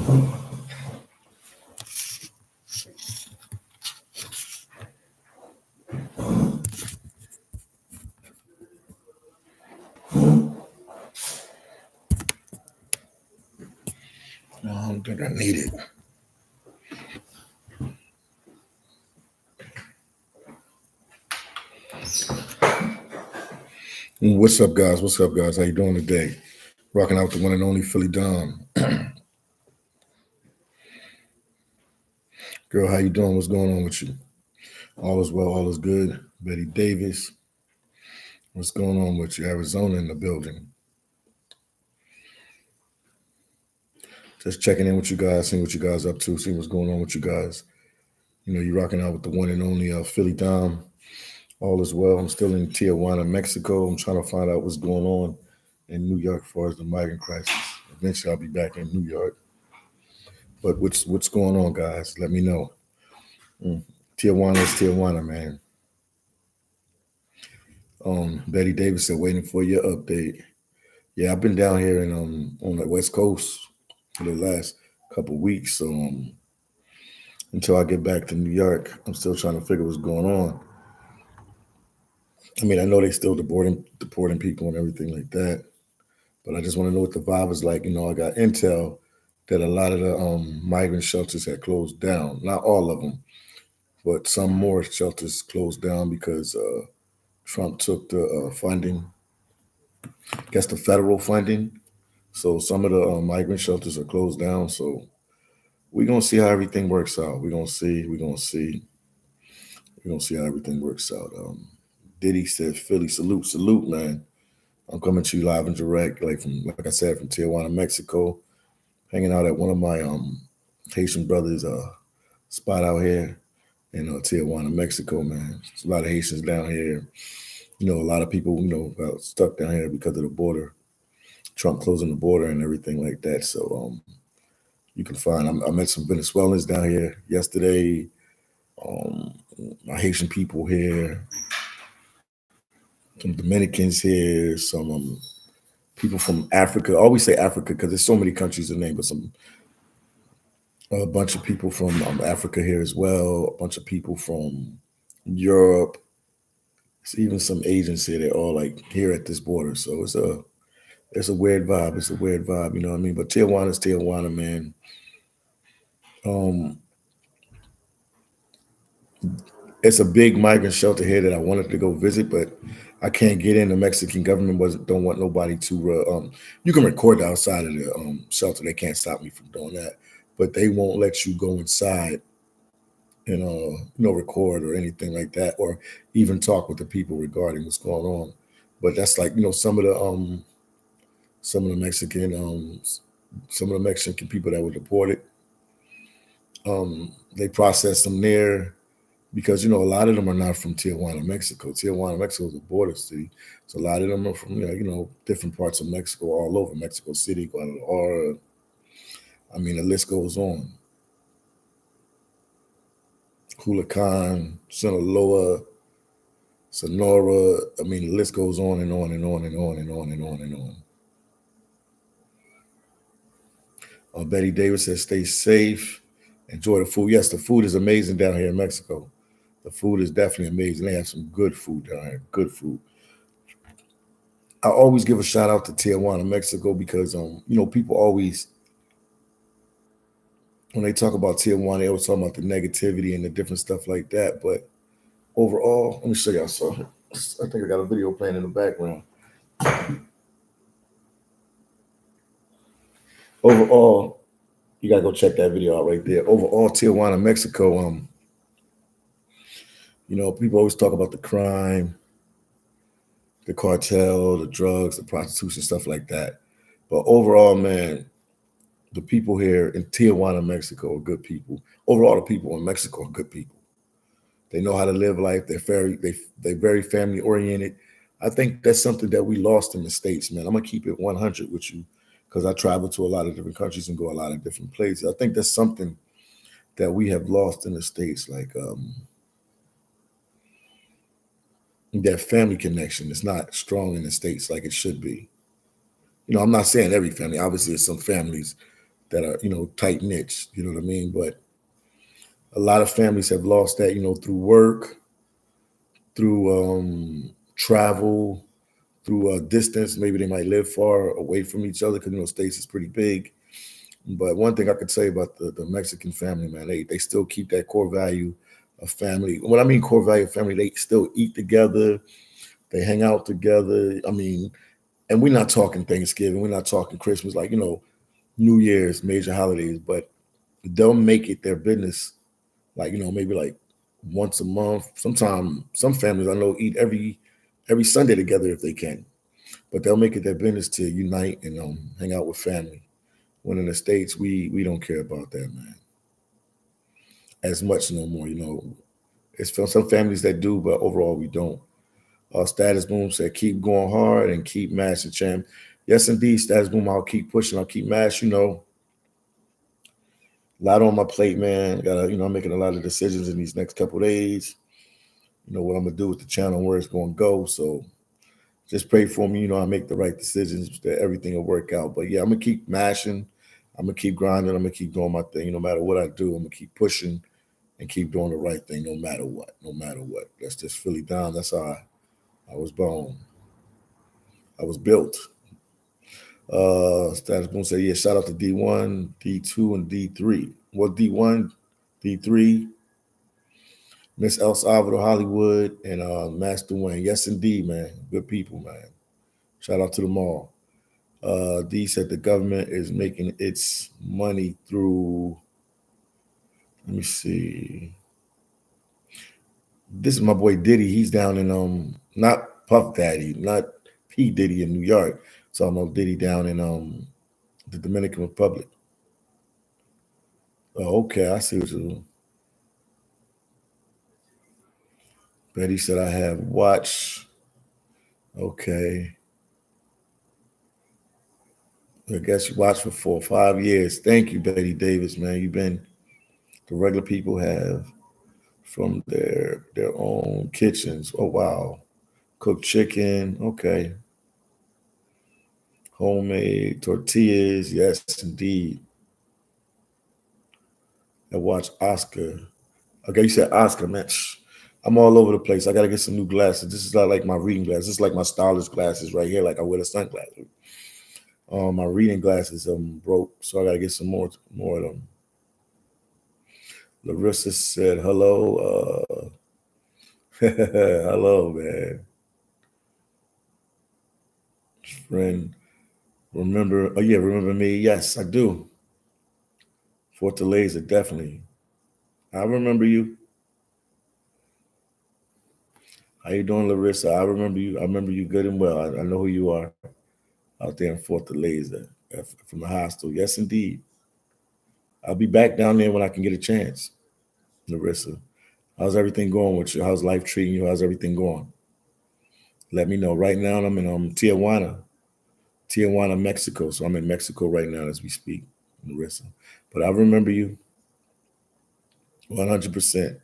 No, I don't think I need it. What's up, guys? What's up, guys? How you doing today? Rocking out with the one and only phillydom. Girl, how you doing? What's going on with you? All is well, all is good. Betty Davis, what's going on with you? Arizona in the building. Just checking in with you guys, seeing what you guys up to, seeing what's going on with you guys. You know, you're rocking out with the one and only phillydom. All is well. I'm still in Tijuana, Mexico. I'm trying to find out what's going on in New York as far as the migrant crisis. Eventually, I'll be back in New York. But what's going on, guys? Let me know. Tijuana is Tijuana, man. Betty Davis said, waiting for your update. Yeah, I've been down here in on the West Coast for the last couple of weeks. So until I get back to New York, I'm still trying to figure what's going on. I mean, I know they still deporting people and everything like that, but I just want to know what the vibe is like. You know, I got intel that a lot of the migrant shelters had closed down. Not all of them, but some more shelters closed down because Trump took the funding, I guess the federal funding. So some of the migrant shelters are closed down. So we're gonna see how everything works out. We're gonna see. We're gonna see how everything works out. Diddy said, "Philly, salute, man. I'm coming to you live and direct, like I said, from Tijuana, Mexico. Hanging out at one of my Haitian brothers' spot out here in Tijuana, Mexico, man. There's a lot of Haitians down here. You know, a lot of people, got stuck down here because of the border, Trump closing the border and everything like that. So you can find, I met some Venezuelans down here yesterday, my Haitian people here, some Dominicans here, some people from Africa. I always say Africa because there's so many countries to name, but a bunch of people from Africa here as well, a bunch of people from Europe. It's even some Asians here. They're all like here at this border. So it's a weird vibe. It's a weird vibe, you know what I mean? But Tijuana is Tijuana, man. Um, it's a big migrant shelter here that I wanted to go visit, but I can't get in. The Mexican government don't want nobody to. You can record outside of the shelter. They can't stop me from doing that, but they won't let you go inside and record or anything like that, or even talk with the people regarding what's going on. But that's like some of the Mexican some of the Mexican people that were deported. They processed them there because a lot of them are not from Tijuana, Mexico. Tijuana, Mexico is a border city, so a lot of them are from different parts of Mexico, all over Mexico City, Guadalajara. I mean, the list goes on. Culiacan, Sinaloa, Sonora. I mean, the list goes on and on and on and on and on and on and on. Betty Davis says, "Stay safe, enjoy the food." Yes, the food is amazing down here in Mexico. The food is definitely amazing. They have some good food down here. Good food. I always give a shout out to Tijuana, Mexico, because people always, when they talk about Tijuana, they always talk about the negativity and the different stuff like that. But overall, let me show y'all something. I think I got a video playing in the background. Overall, you gotta go check that video out right there. Overall, Tijuana, Mexico. People always talk about the crime, the cartel, the drugs, the prostitution, stuff like that. But overall, man, the people here in Tijuana, Mexico are good people. Overall, the people in Mexico are good people. They know how to live life. They're very family oriented. I think that's something that we lost in the States, man. I'm gonna keep it 100 with you because I travel to a lot of different countries and go a lot of different places. I think that's something that we have lost in the States, like that family connection is not strong in the States like it should be. I'm not saying every family. Obviously, there's some families that are, tight knits. You know what I mean? But a lot of families have lost that, through work, through travel, through distance. Maybe they might live far away from each other because states is pretty big. But one thing I could say about the Mexican family, man, they still keep that core value of family. When I mean core value of family, they still eat together, they hang out together. I mean, and we're not talking Thanksgiving, we're not talking Christmas, like New Year's, major holidays, but they'll make it their business, like maybe like once a month. Sometimes some families I know eat every Sunday together if they can, but they'll make it their business to unite and hang out with family. When in the States, we don't care about that, man, as much no more. It's for some families that do, but overall we don't. Status Boom said, keep going hard and keep mashing, champ. Yes, indeed, Status Boom. I'll keep pushing. I'll keep mashing. A lot on my plate, man. Gotta, I'm making a lot of decisions in these next couple of days. What I'm gonna do with the channel, where it's gonna go. So just pray for me. I make the right decisions, that everything will work out. But yeah, I'm gonna keep mashing. I'm gonna keep grinding. I'm gonna keep doing my thing. No matter what I do, I'm gonna keep pushing and keep doing the right thing, no matter what. No matter what. That's just Philly down. That's how I was born. I was built. Status Boom said, yeah, shout out to D1, D2, and D3. Well, D1, D3, Miss El Salvador Hollywood, and Master Wayne. Yes, indeed, man. Good people, man. Shout out to them all. D said the government is making its money through, let me see. This is my boy Diddy. He's down in not Puff Daddy, not P Diddy in New York. So I know Diddy down in the Dominican Republic. Oh, okay, I see what you. Betty said I have watched. Okay, I guess you watched for 4 or 5 years. Thank you, Betty Davis, man. You've been the regular people have from their own kitchens. Oh wow, cooked chicken. Okay, homemade tortillas. Yes, indeed. I watched Oscar. Okay, you said Oscar, man. I'm all over the place. I gotta get some new glasses. This is not like my reading glasses. This is like my stylish glasses right here. Like I wear the sunglasses. My reading glasses broke, so I gotta get some more of them. Larissa said hello. Hello, man. Friend. Remember, oh yeah, remember me? Yes, I do. Fortaleza, definitely. I remember you. How you doing, Larissa? I remember you. I remember you good and well. I know who you are out there in Fortaleza from the hostel. Yes, indeed. I'll be back down there when I can get a chance, Larissa. How's everything going with you? How's life treating you? How's everything going? Let me know. Right now, I'm in Tijuana, Mexico. So I'm in Mexico right now as we speak, Larissa. But I remember you 100%.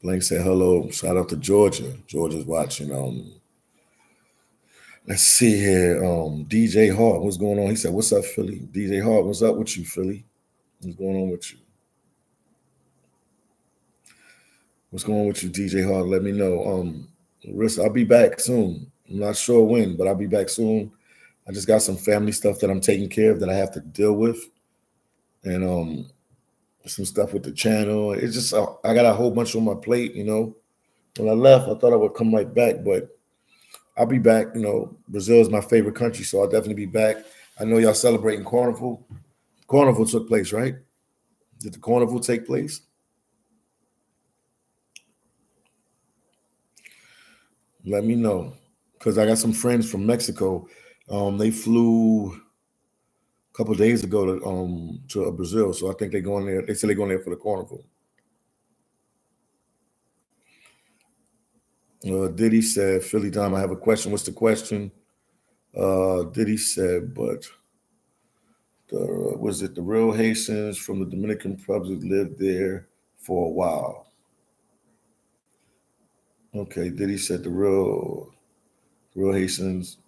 Blank said hello. Shout out to Georgia. Georgia's watching. Let's see here. DJ Hart, what's going on? He said, "What's up, Philly?" DJ Hart, what's up with you, Philly? What's going on with you? What's going on with you, DJ Hart? Let me know. Larissa, I'll be back soon. I'm not sure when, but I'll be back soon. I just got some family stuff that I'm taking care of that I have to deal with, and some stuff with the channel. It's just I got a whole bunch on my plate. When I left, I thought I would come right back, but I'll be back. Brazil is my favorite country, so I'll definitely be back. I know y'all celebrating Carnival. Carnival took place, right? Did the Carnival take place? Let me know, because I got some friends from Mexico. They flew a couple of days ago to Brazil, so I think they're going there. They said they're going there for the Carnival. Diddy said, Philly Dom, I have a question. What's the question? Diddy said, but was it the real Haitians from the Dominican Republic lived there for a while? Okay, Diddy said the real Haitians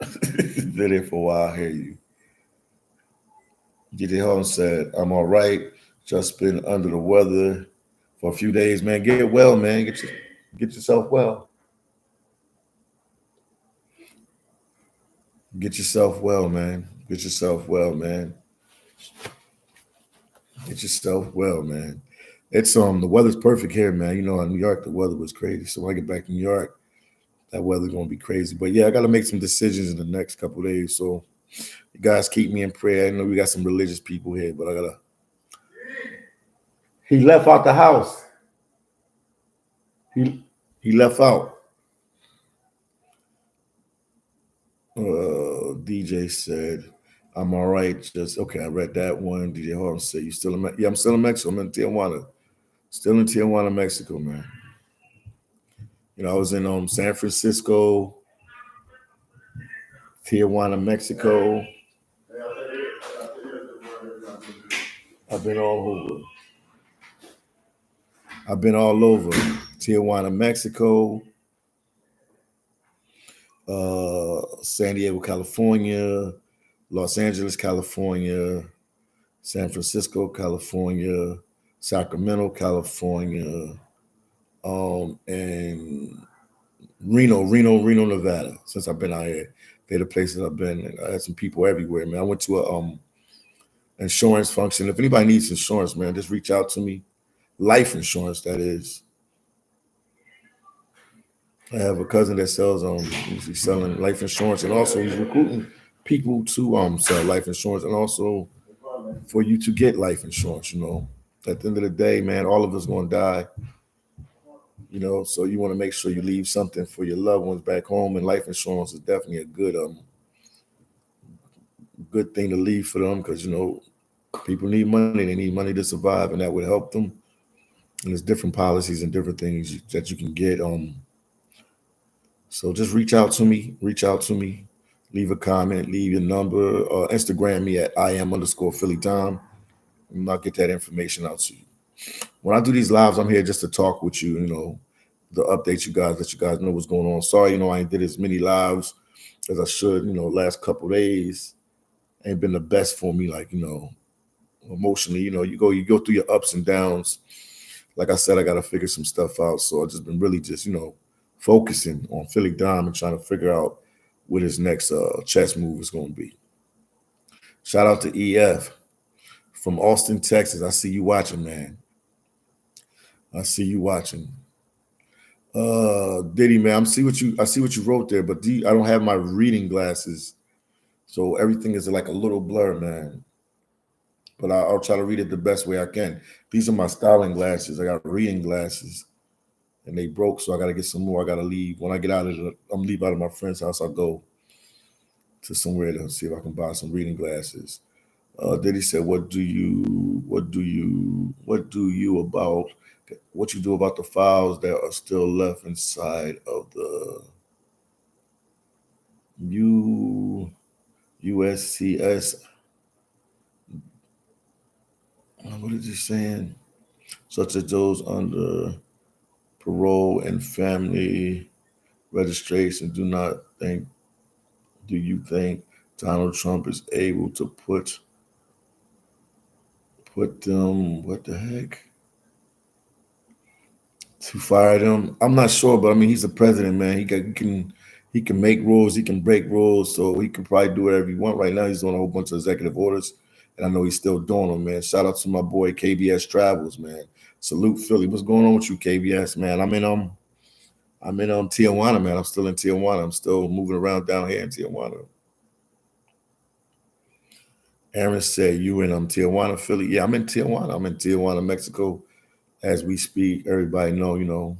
lived there for a while. I hear you. DJ Harden said, I'm all right. Just been under the weather for a few days, man. Get well, man. Get yourself well. Get yourself well, man. Get yourself well, man. Get yourself well, man. It's the weather's perfect here, man. You know, in New York the weather was crazy. So when I get back to New York, that weather's gonna be crazy. But yeah, I gotta make some decisions in the next couple of days. So you guys keep me in prayer. I know we got some religious people here, but I gotta. He left out the house. He left out. DJ said, "I'm all right." Just okay. I read that one. DJ Harden said, "You still in? Yeah, I'm still in Mexico. I'm in Tijuana. Still in Tijuana, Mexico, man. You know, I was in San Francisco, Tijuana, Mexico. I've been all over. I've been all over. Tijuana, Mexico, San Diego, California, Los Angeles, California, San Francisco, California, Sacramento, California, and Reno, Nevada. Since I've been out here, they're the places I've been. I had some people everywhere, man. I went to a insurance function. If anybody needs insurance, man, just reach out to me. Life insurance, that is. I have a cousin that sells he's selling life insurance, and also he's recruiting people to sell life insurance, and also for you to get life insurance. You know, at the end of the day, man, all of us going to die. You know, so you want to make sure you leave something for your loved ones back home, and life insurance is definitely a good thing to leave for them, because you know people need money. They need money to survive, and that would help them. And there's different policies and different things that you can get. So just reach out to me. Reach out to me. Leave a comment. Leave your number. Instagram me at IM_phillydom. And I'll get that information out to you. When I do these lives, I'm here just to talk with you. You know, to update you guys, let you guys know what's going on. Sorry, you know, I ain't did as many lives as I should. You know, last couple of days ain't been the best for me. Like, you know, emotionally, you know, you go through your ups and downs. Like I said, I got to figure some stuff out. So I just been really just, you know, focusing on Philly Dom and trying to figure out what his next chess move is going to be. Shout out to EF from Austin, Texas. I see you watching, man. I see you watching. Diddy, man, I see what you wrote there, but I don't have my reading glasses, so everything is like a little blur, man. But I'll try to read it the best way I can. These are my styling glasses. I got reading glasses, and they broke, so I got to get some more. I got to leave. When I get out of I'm leave out of my friend's house. I'll go to somewhere to see if I can buy some reading glasses. Diddy said, what you do about the files that are still left inside of the USCS? What is he saying? Such as those under parole and family registration. Do you think Donald Trump is able to put them, what the heck? To fire them? I'm not sure, but I mean, he's the president, man. He can make rules, he can break rules, so he can probably do whatever he want. Right now, he's doing a whole bunch of executive orders, and I know he's still doing them, man. Shout out to my boy KBS Travels, man. Salute Philly. What's going on with you, KBS, man? I'm in Tijuana, man. I'm still in Tijuana. I'm still moving around down here in Tijuana. Aaron said, "You in Tijuana, Philly?" Yeah, I'm in Tijuana. I'm in Tijuana, Mexico, as we speak. Everybody know, you know,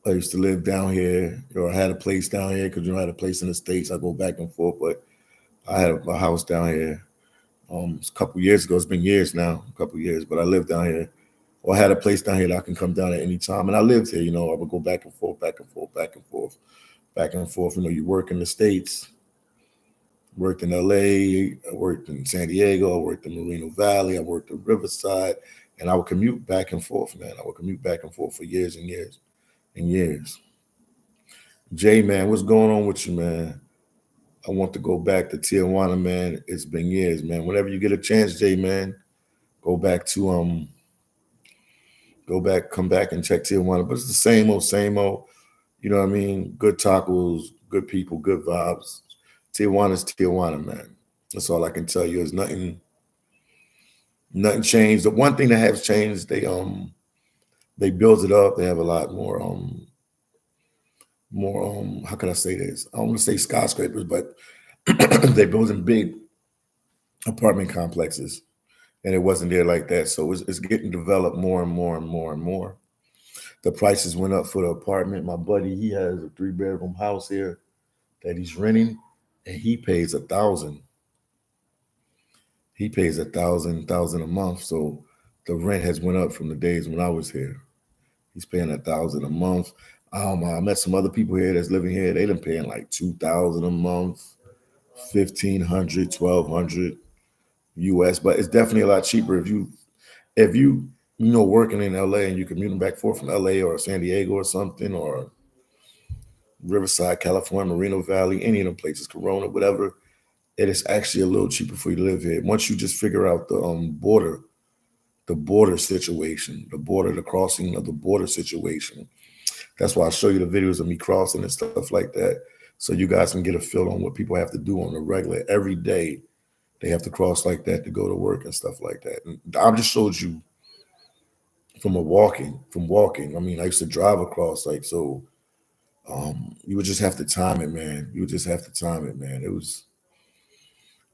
I used to live down here, or I had a place down here because you know I had a place in the States. I go back and forth, but I had a house down here. A couple years ago. It's been years now, a couple years, but I lived down here. Or I had a place down here that I can come down at any time, and I lived here. You know, I would go back and forth, back and forth, back and forth, back and forth. You know, you work in the States. Worked in LA, I worked in San Diego, I worked in Moreno Valley, I worked in Riverside, and I would commute back and forth, man. I would commute back and forth for years and years and years. Jay, man, what's going on with you, man? I want to go back to Tijuana, man. It's been years, man. Whenever you get a chance, Jay, man, go back to go back, come back and check Tijuana. But it's the same old, same old. You know what I mean? Good tacos, good people, good vibes. Tijuana's Tijuana, man. That's all I can tell you. Is nothing changed. The one thing that has changed, they build it up. They have a lot more how can I say this? I don't want to say skyscrapers, but they're building big apartment complexes, and it wasn't there like that. So it's getting developed more and more and more and more. The prices went up for the apartment. My buddy, he has a 3-bedroom house here that he's renting, and he pays 1,000. He pays 1,000 a month. So the rent has went up from the days when I was here. He's paying 1,000 a month. I met some other people here that's living here. They done paying like 2,000 a month, 1,500, 1,200 US. But it's definitely a lot cheaper if you working in LA and you commuting back forth from LA or San Diego or something, or Riverside, California, Moreno Valley, any of them places, Corona, whatever. It is actually a little cheaper for you to live here once you just figure out the border situation, the crossing of the border situation. That's why I show you the videos of me crossing and stuff like that, so you guys can get a feel on what people have to do on the regular every day. They have to cross like that to go to work and stuff like that. And I just showed you from walking. I mean, I used to drive across, like, so you would just have to time it, man. You would just have to time it, man.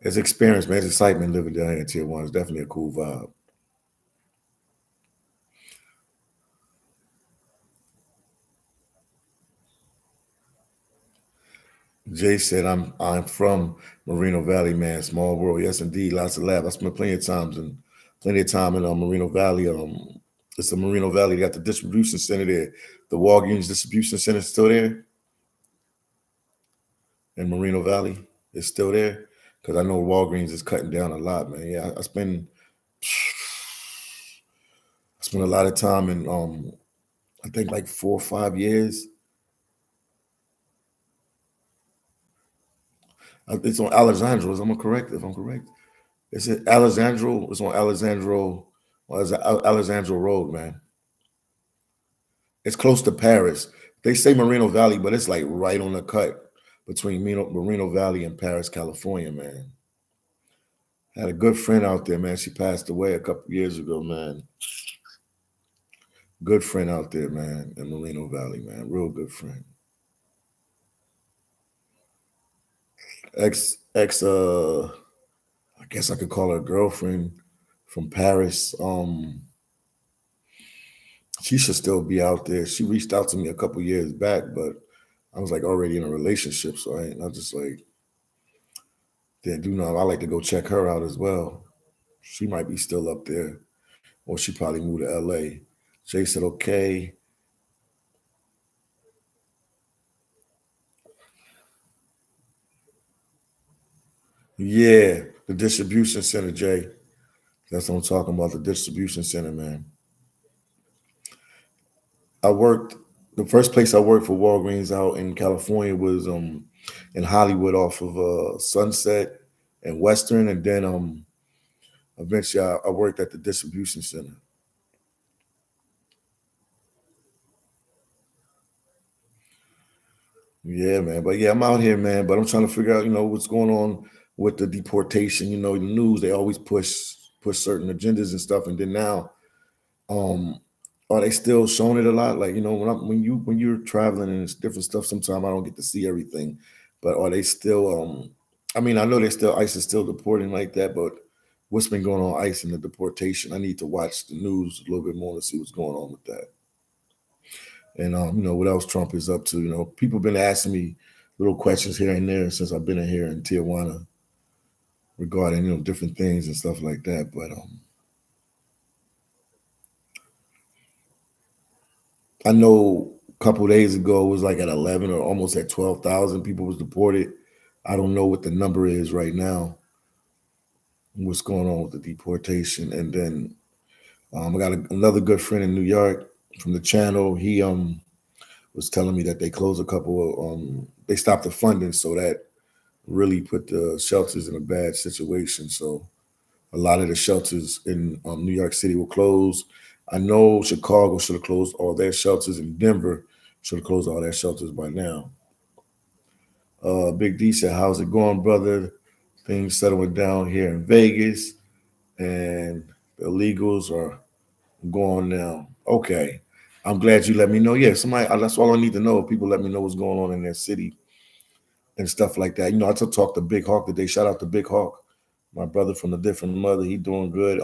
It's experience, man. It's excitement living down here in Tier 1. It's definitely a cool vibe. Jay said, I'm from Moreno Valley, man. Small world. Yes, indeed. Lots of laughs. I spent plenty of time in Moreno Valley. It's the Moreno Valley. They got the distribution center there. The Walgreens distribution center is still there in Moreno Valley. It's still there. Because I know Walgreens is cutting down a lot, man. Yeah, I spend a lot of time in I think like 4 or 5 years. It's on Alexandro. Am I correct? If I'm correct, is it Alexandro? It's on Alexandro. Well, it's Alexandro Road, man. It's close to Paris. They say Moreno Valley, but it's like right on the cut between Moreno Valley and Paris, California, man. I had a good friend out there, man. She passed away a couple years ago, man. Good friend out there, man, in Moreno Valley, man. Real good friend. Ex I guess I could call her girlfriend from Paris. She should still be out there. She reached out to me a couple years back, but I was like already in a relationship, so I just like, yeah, do know. I like to go check her out as well. She might be still up there, or she probably moved to LA. Jay said, okay. Yeah, the distribution center, Jay. That's what I'm talking about, the distribution center, man. I worked the first place I worked for Walgreens out in California was in Hollywood off of Sunset and Western, and then eventually I worked at the distribution center. Yeah, man. But yeah, I'm out here, man. But I'm trying to figure out, what's going on with the deportation. The news, they always push certain agendas and stuff. And then now, um, are they still showing it a lot? Like, when you're traveling and it's different stuff, sometimes I don't get to see everything. But are they still I mean, I know they still ICE is still deporting like that, but what's been going on ICE and the deportation? I need to watch the news a little bit more to see what's going on with that. And what else Trump is up to. People been asking me little questions here and there since I've been in here in Tijuana regarding different things and stuff like that. But I know a couple of days ago it was like at 11 or almost at 12,000 people was deported. I don't know what the number is right now. What's going on with the deportation? And then I got another good friend in New York from the channel. He was telling me that they closed a couple of they stopped the funding so that really put the shelters in a bad situation. So a lot of the shelters in New York City will close. I know Chicago should have closed all their shelters, and Denver should have closed all their shelters by now. Big D said, "How's it going, brother? Things settling down here in Vegas, and the illegals are gone now." Okay, I'm glad you let me know. Yeah, somebody. That's all I need to know. People let me know what's going on in their city and stuff like that. I took talk to Big Hawk today. Shout out to Big Hawk, my brother from a different mother. He doing good.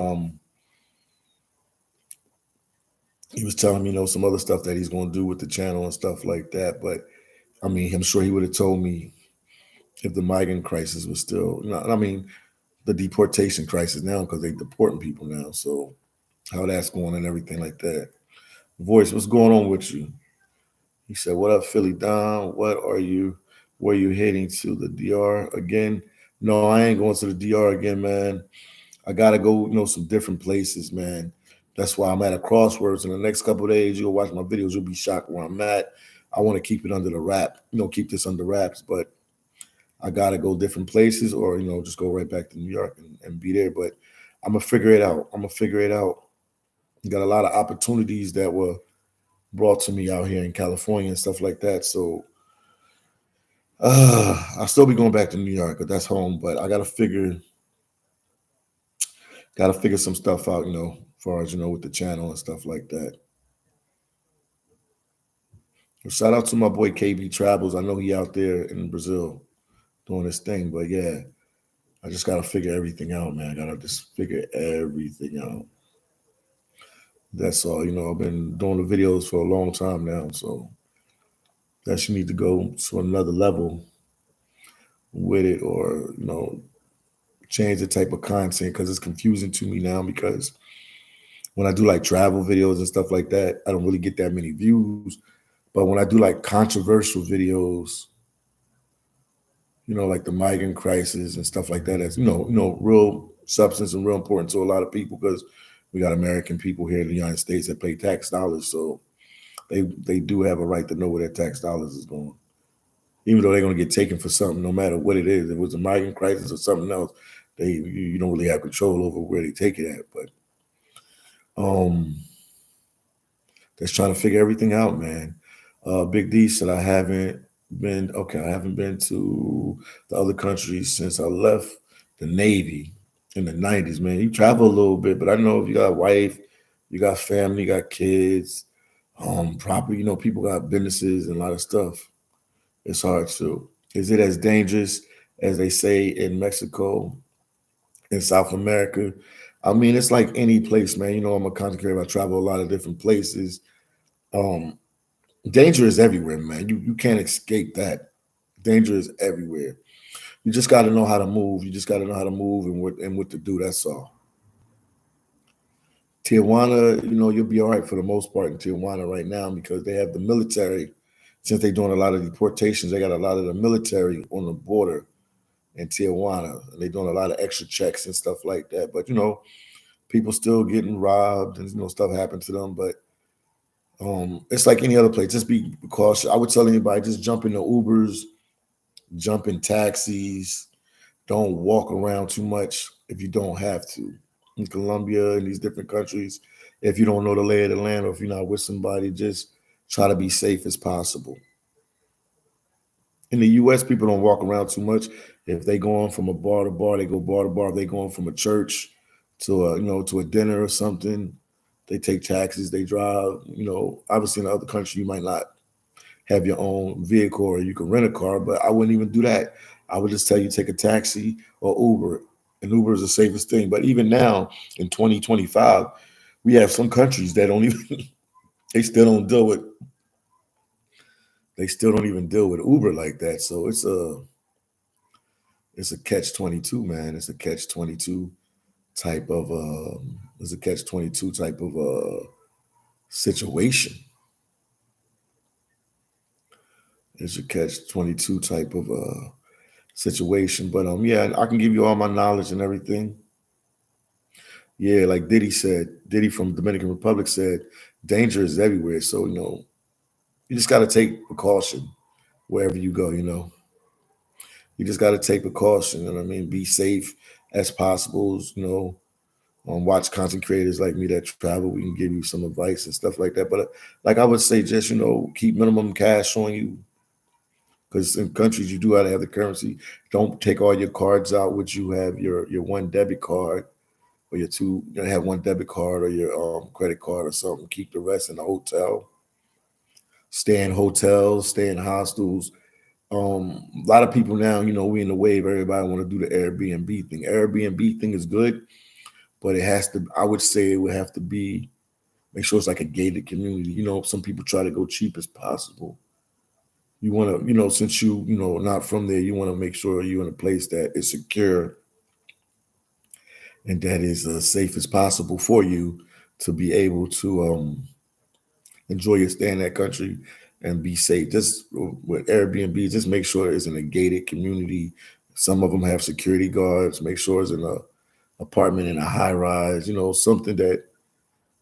He was telling me, some other stuff that he's going to do with the channel and stuff like that. But I mean, I'm sure he would have told me if the migrant crisis was still, the deportation crisis now because they deporting people now. So how that's going and everything like that. Voice, what's going on with you? He said, "What up, Philly Dom? What are you? Where you heading to the DR again?" No, I ain't going to the DR again, man. I gotta go, some different places, man. That's why I'm at a crossroads. In the next couple of days, you'll watch my videos. You'll be shocked where I'm at. I want to keep it under the wrap, keep this under wraps. But I gotta go different places, or just go right back to New York and be there. But I'm gonna figure it out. I'm gonna figure it out. Got a lot of opportunities that were brought to me out here in California and stuff like that. So I'll still be going back to New York, but that's home. But I gotta figure some stuff out, as far as with the channel and stuff like that. Shout out to my boy KB Travels. I know he out there in Brazil doing his thing, but yeah, I just gotta figure everything out, man. I gotta just figure everything out. That's all. I've been doing the videos for a long time now, so that you need to go to another level with it, or change the type of content because it's confusing to me now. Because when I do like travel videos and stuff like that, I don't really get that many views. But when I do like controversial videos, like the migrant crisis and stuff like that, that's real substance and real important to a lot of people because we got American people here in the United States that pay tax dollars, so they do have a right to know where their tax dollars is going, even though they're going to get taken for something, no matter what it is. If it was a migrant crisis or something else, you don't really have control over where they take it at. But just trying to figure everything out, man. Big D said I haven't been okay. I haven't been to the other countries since I left the Navy in the '90s, man. You travel a little bit, but I know if you got a wife, you got family, you got kids, property. People got businesses and a lot of stuff. It's hard to. Is it as dangerous as they say in Mexico, in South America? I mean, it's like any place, man. I'm a content creator. I travel a lot of different places. Um, Danger is everywhere, man. You can't escape that. Danger is everywhere. You just got to know how to move. You just got to know how to move and what to do. That's all. Tijuana, you'll be all right for the most part in Tijuana right now because they have the military. Since they're doing a lot of deportations, they got a lot of the military on the border in Tijuana, and they're doing a lot of extra checks and stuff like that. But people still getting robbed and stuff happened to them. But it's like any other place. Just be cautious. I would tell anybody just jump into Ubers, jump in taxis. Don't walk around too much if you don't have to. In Colombia and these different countries, if you don't know the lay of the land or if you're not with somebody, just try to be safe as possible. In the U.S., people don't walk around too much. If they going from a bar to bar, they go bar to bar. If they going from a church to a dinner or something, they take taxis. They drive. Obviously in the other country, you might not have your own vehicle or you can rent a car, but I wouldn't even do that. I would just tell you take a taxi or Uber. And Uber is the safest thing. But even now in 2025, we have some countries that don't even they still don't deal with they still don't even deal with Uber like that. So it's a catch 22, man. It's a catch 22 type of it's a catch 22 type of situation. It's a catch 22 type of situation. But yeah, I can give you all my knowledge and everything. Yeah, like Diddy from Dominican Republic said, danger is everywhere. So, you just gotta take precaution wherever you go. You just got to take precaution. You know what I mean? Be safe as possible. Watch content creators like me that travel. We can give you some advice and stuff like that. But like I would say, just keep minimum cash on you, because in countries you do have to have the currency. Don't take all your cards out. Which you have your one debit card or your two. Have one debit card or your credit card or something. Keep the rest in the hotel. Stay in hotels. Stay in hostels. A lot of people now, we in the wave. Everybody want to do the Airbnb thing. Airbnb thing is good, but it has to. I would say it would have to be, make sure it's like a gated community. Some people try to go cheap as possible. You want to, since not from there, you want to make sure you're in a place that is secure and that is as safe as possible for you to be able to enjoy your stay in that country and be safe. Just with Airbnb, just make sure it's in a gated community. Some of them have security guards. Make sure it's in a apartment in a high rise. Something that,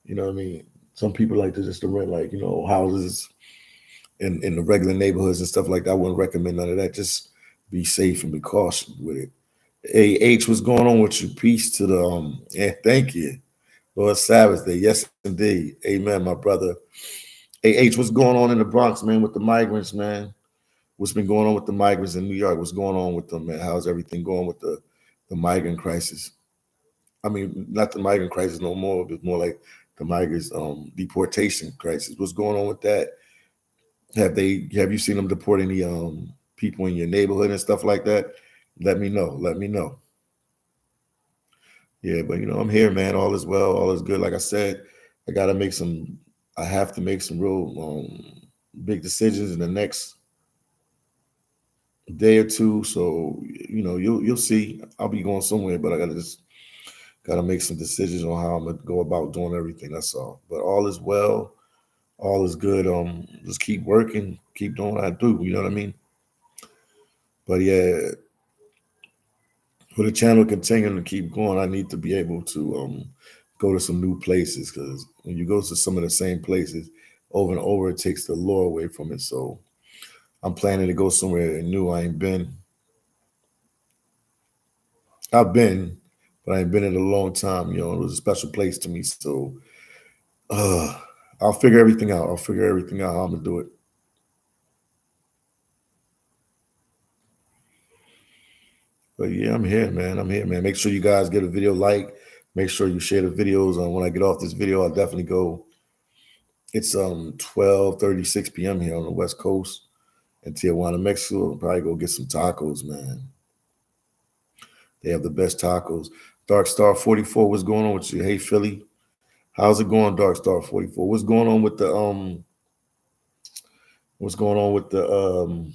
what I mean. Some people like to just rent like houses in the regular neighborhoods and stuff like that. I wouldn't recommend none of that. Just be safe and be cautious with it. Hey H, what's going on with you? Peace to the yeah, thank you. Lord Sabbath Day. Yes, indeed. Amen, my brother. Hey H, what's going on in the Bronx, man, with the migrants, man? What's been going on with the migrants in New York? What's going on with them, man? How's everything going with the migrant crisis? I mean, not the migrant crisis no more, but more like the migrants deportation crisis. What's going on with that? Have you seen them deport any people in your neighborhood and stuff like that? Let me know. Let me know. Yeah, but I'm here, man. All is well, all is good. Like I said, I gotta make some. I have to make some real big decisions in the next day or two. So you'll see. I'll be going somewhere, but I gotta make some decisions on how I'm gonna go about doing everything. That's all. But all is well, all is good. Just keep working, keep doing what I do. You know what I mean? But yeah, for the channel continuing to keep going, I need to be able to go to some new places, because when you go to some of the same places over and over, it takes the lure away from it. So I'm planning to go somewhere new. I ain't been. I've been, but I ain't been in a long time. It was a special place to me. So uh, I'll figure everything out. I'll figure everything out how I'm gonna do it. But yeah, I'm here, man. I'm here, man. Make sure you guys get a video like. Make sure you share the videos. When I get off this video, I'll definitely go. It's 12:36 p.m. here on the West Coast in Tijuana, Mexico. I'll probably go get some tacos, man. They have the best tacos. Dark Star 44, what's going on with you? Hey Philly, how's it going, Dark Star 44? What's going on with the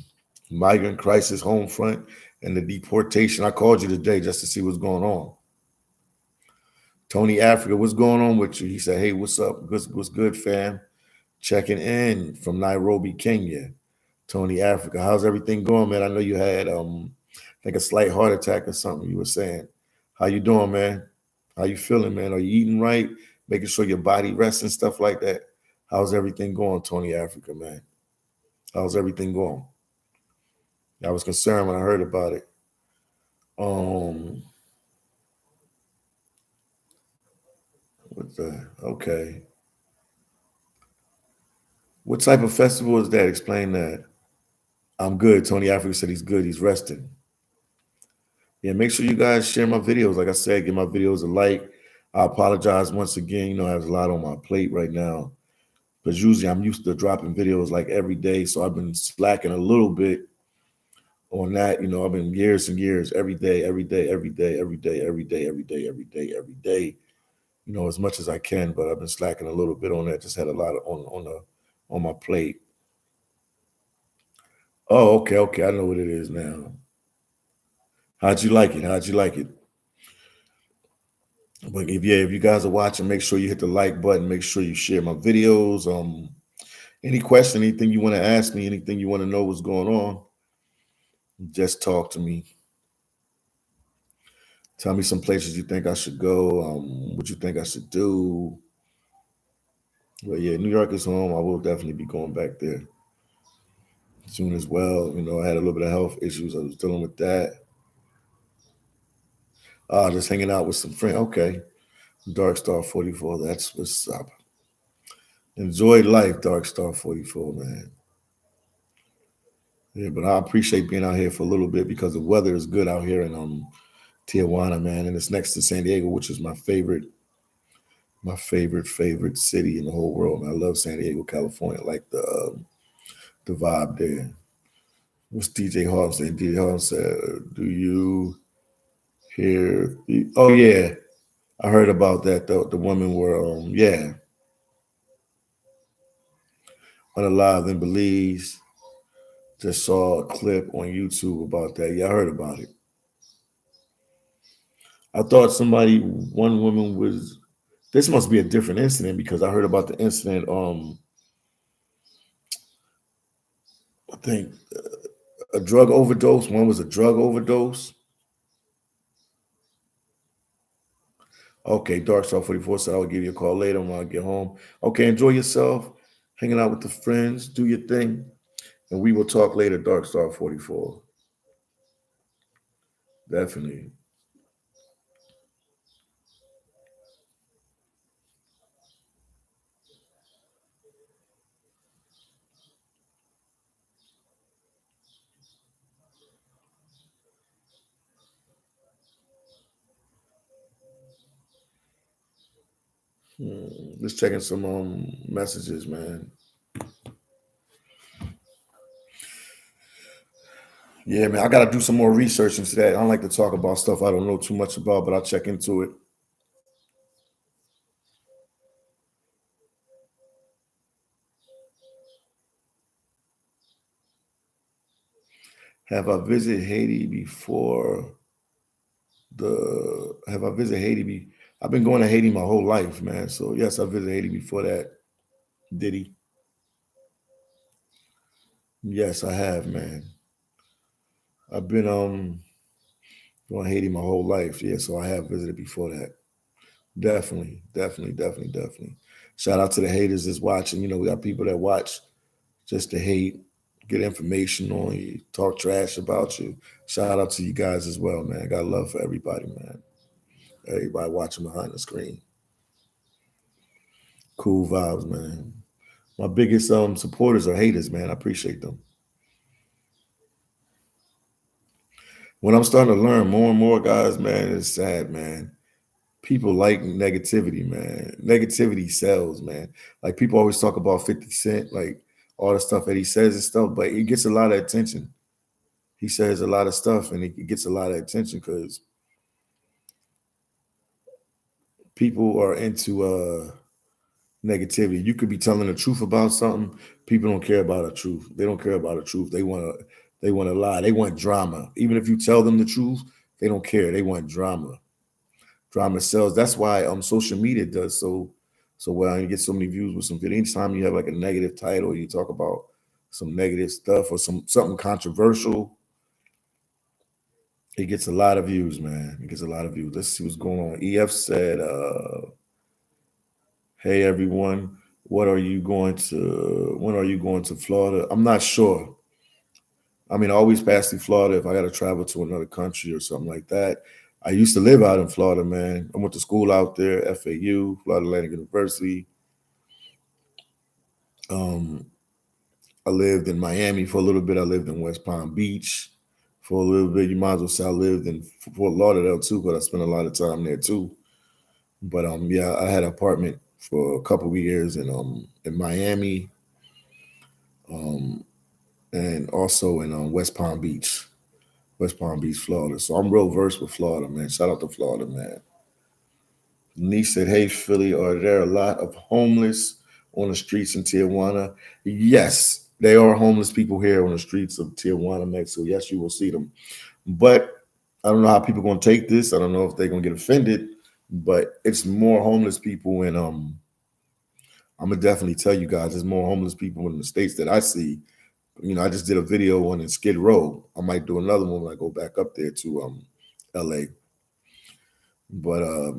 migrant crisis home front and the deportation? I called you today just to see what's going on. Tony Africa, what's going on with you? He said, hey, what's up? What's good, fam? Checking in from Nairobi, Kenya. Tony Africa, how's everything going, man? I know you had I think a slight heart attack or something you were saying. How you doing, man? How you feeling, man? Are you eating right? Making sure your body rests and stuff like that? How's everything going, Tony Africa, man? How's everything going? I was concerned when I heard about it. Um, okay. What type of festival is that? Explain that. I'm good. Tony Africa said he's good. He's resting. Yeah, make sure you guys share my videos. Like I said, give my videos a like. I apologize once again. I have a lot on my plate right now. Because usually I'm used to dropping videos like every day. So I've been slacking a little bit on that. I've been years and years, every day, every day, every day, every day, every day, every day, every day, every day. As much as I can, but I've been slacking a little bit on that. Just had a lot on my plate. Oh, okay, okay. I know what it is now. How'd you like it? How'd you like it? But if you guys are watching, make sure you hit the like button. Make sure you share my videos. Any question, anything you want to ask me, anything you want to know what's going on, just talk to me. Tell me some places you think I should go. What you think I should do. But yeah, New York is home. I will definitely be going back there. soon as well. You know, I had a little bit of health issues. I was dealing with that. Just hanging out with some friends. Okay. Dark Star 44. That's what's up. Enjoy life, Dark Star 44, man. Yeah, but I appreciate being out here for a little bit because the weather is good out here in Tijuana, man, and it's next to San Diego, which is my favorite city in the whole world. Man. I love San Diego, California. I like the vibe there. What's DJ Harden saying? DJ Harden said, "Do you hear?" Oh yeah, I heard about that. The women were yeah unalive in Belize. Just saw a clip on YouTube about that. Yeah, I heard about it. I thought one woman was. This must be a different incident because I heard about the incident. I think a drug overdose. One was a drug overdose. Okay, Dark Star 44 said I'll give you a call later when I get home. Okay, enjoy yourself, hanging out with the friends, do your thing, and we will talk later, Dark Star 44. Definitely. Just checking some messages, man. Yeah, man, I gotta do some more research into that. I don't like to talk about stuff I don't know too much about, but I'll check into it. Have I visited Haiti before? The have I visited Haiti? I've been going to Haiti my whole life, man. So yes, I visited Haiti before that. Diddy? Yes, I have, man. I've been going to Haiti my whole life. Yeah, so I have visited before that. Definitely, definitely, definitely, definitely. Shout out to the haters that's watching. You know, we got people that watch just to hate, get information on you, talk trash about you. Shout out to you guys as well, man. I got love for everybody, man. Everybody watching behind the screen. Cool vibes, man. My biggest supporters are haters, man. I appreciate them. When I'm starting to learn more and more, guys, man, it's sad, man. People like negativity, man. Negativity sells, man. Like people always talk about 50 Cent, like all the stuff that he says and stuff, but he gets a lot of attention. He says a lot of stuff and it gets a lot of attention because people are into negativity. You could be telling the truth about something. People don't care about the truth. They don't care about the truth. They want to lie. They want drama. Even if you tell them the truth, they don't care. They want drama. Drama sells. That's why social media does so well. You get so many views with some video. Anytime you have like a negative title, you talk about some negative stuff or something controversial, it gets a lot of views, man. It gets a lot of views. Let's see what's going on. EF said, "Hey everyone, when are you going to Florida?" I'm not sure. I mean, I always pass through Florida if I got to travel to another country or something like that. I used to live out in Florida, man. I went to school out there, FAU, Florida Atlantic University. Um, I lived in Miami for a little bit. I lived in West Palm Beach for a little bit. You might as well say I lived in Fort Lauderdale too, because I spent a lot of time there too. But yeah, I had an apartment for a couple of years in Miami, um, and also in West Palm Beach, Florida. So I'm real versed with Florida, man. Shout out to Florida, man. Niece said, "Hey Philly, are there a lot of homeless on the streets in Tijuana?" Yes, there are homeless people here on the streets of Tijuana, Mexico. Yes, you will see them. But I don't know how people are going to take this. I don't know if they're going to get offended. But it's more homeless people in I'm gonna definitely tell you guys, there's more homeless people in the states that I see. You know, I just did a video on in Skid Row. I might do another one when I go back up there to LA. But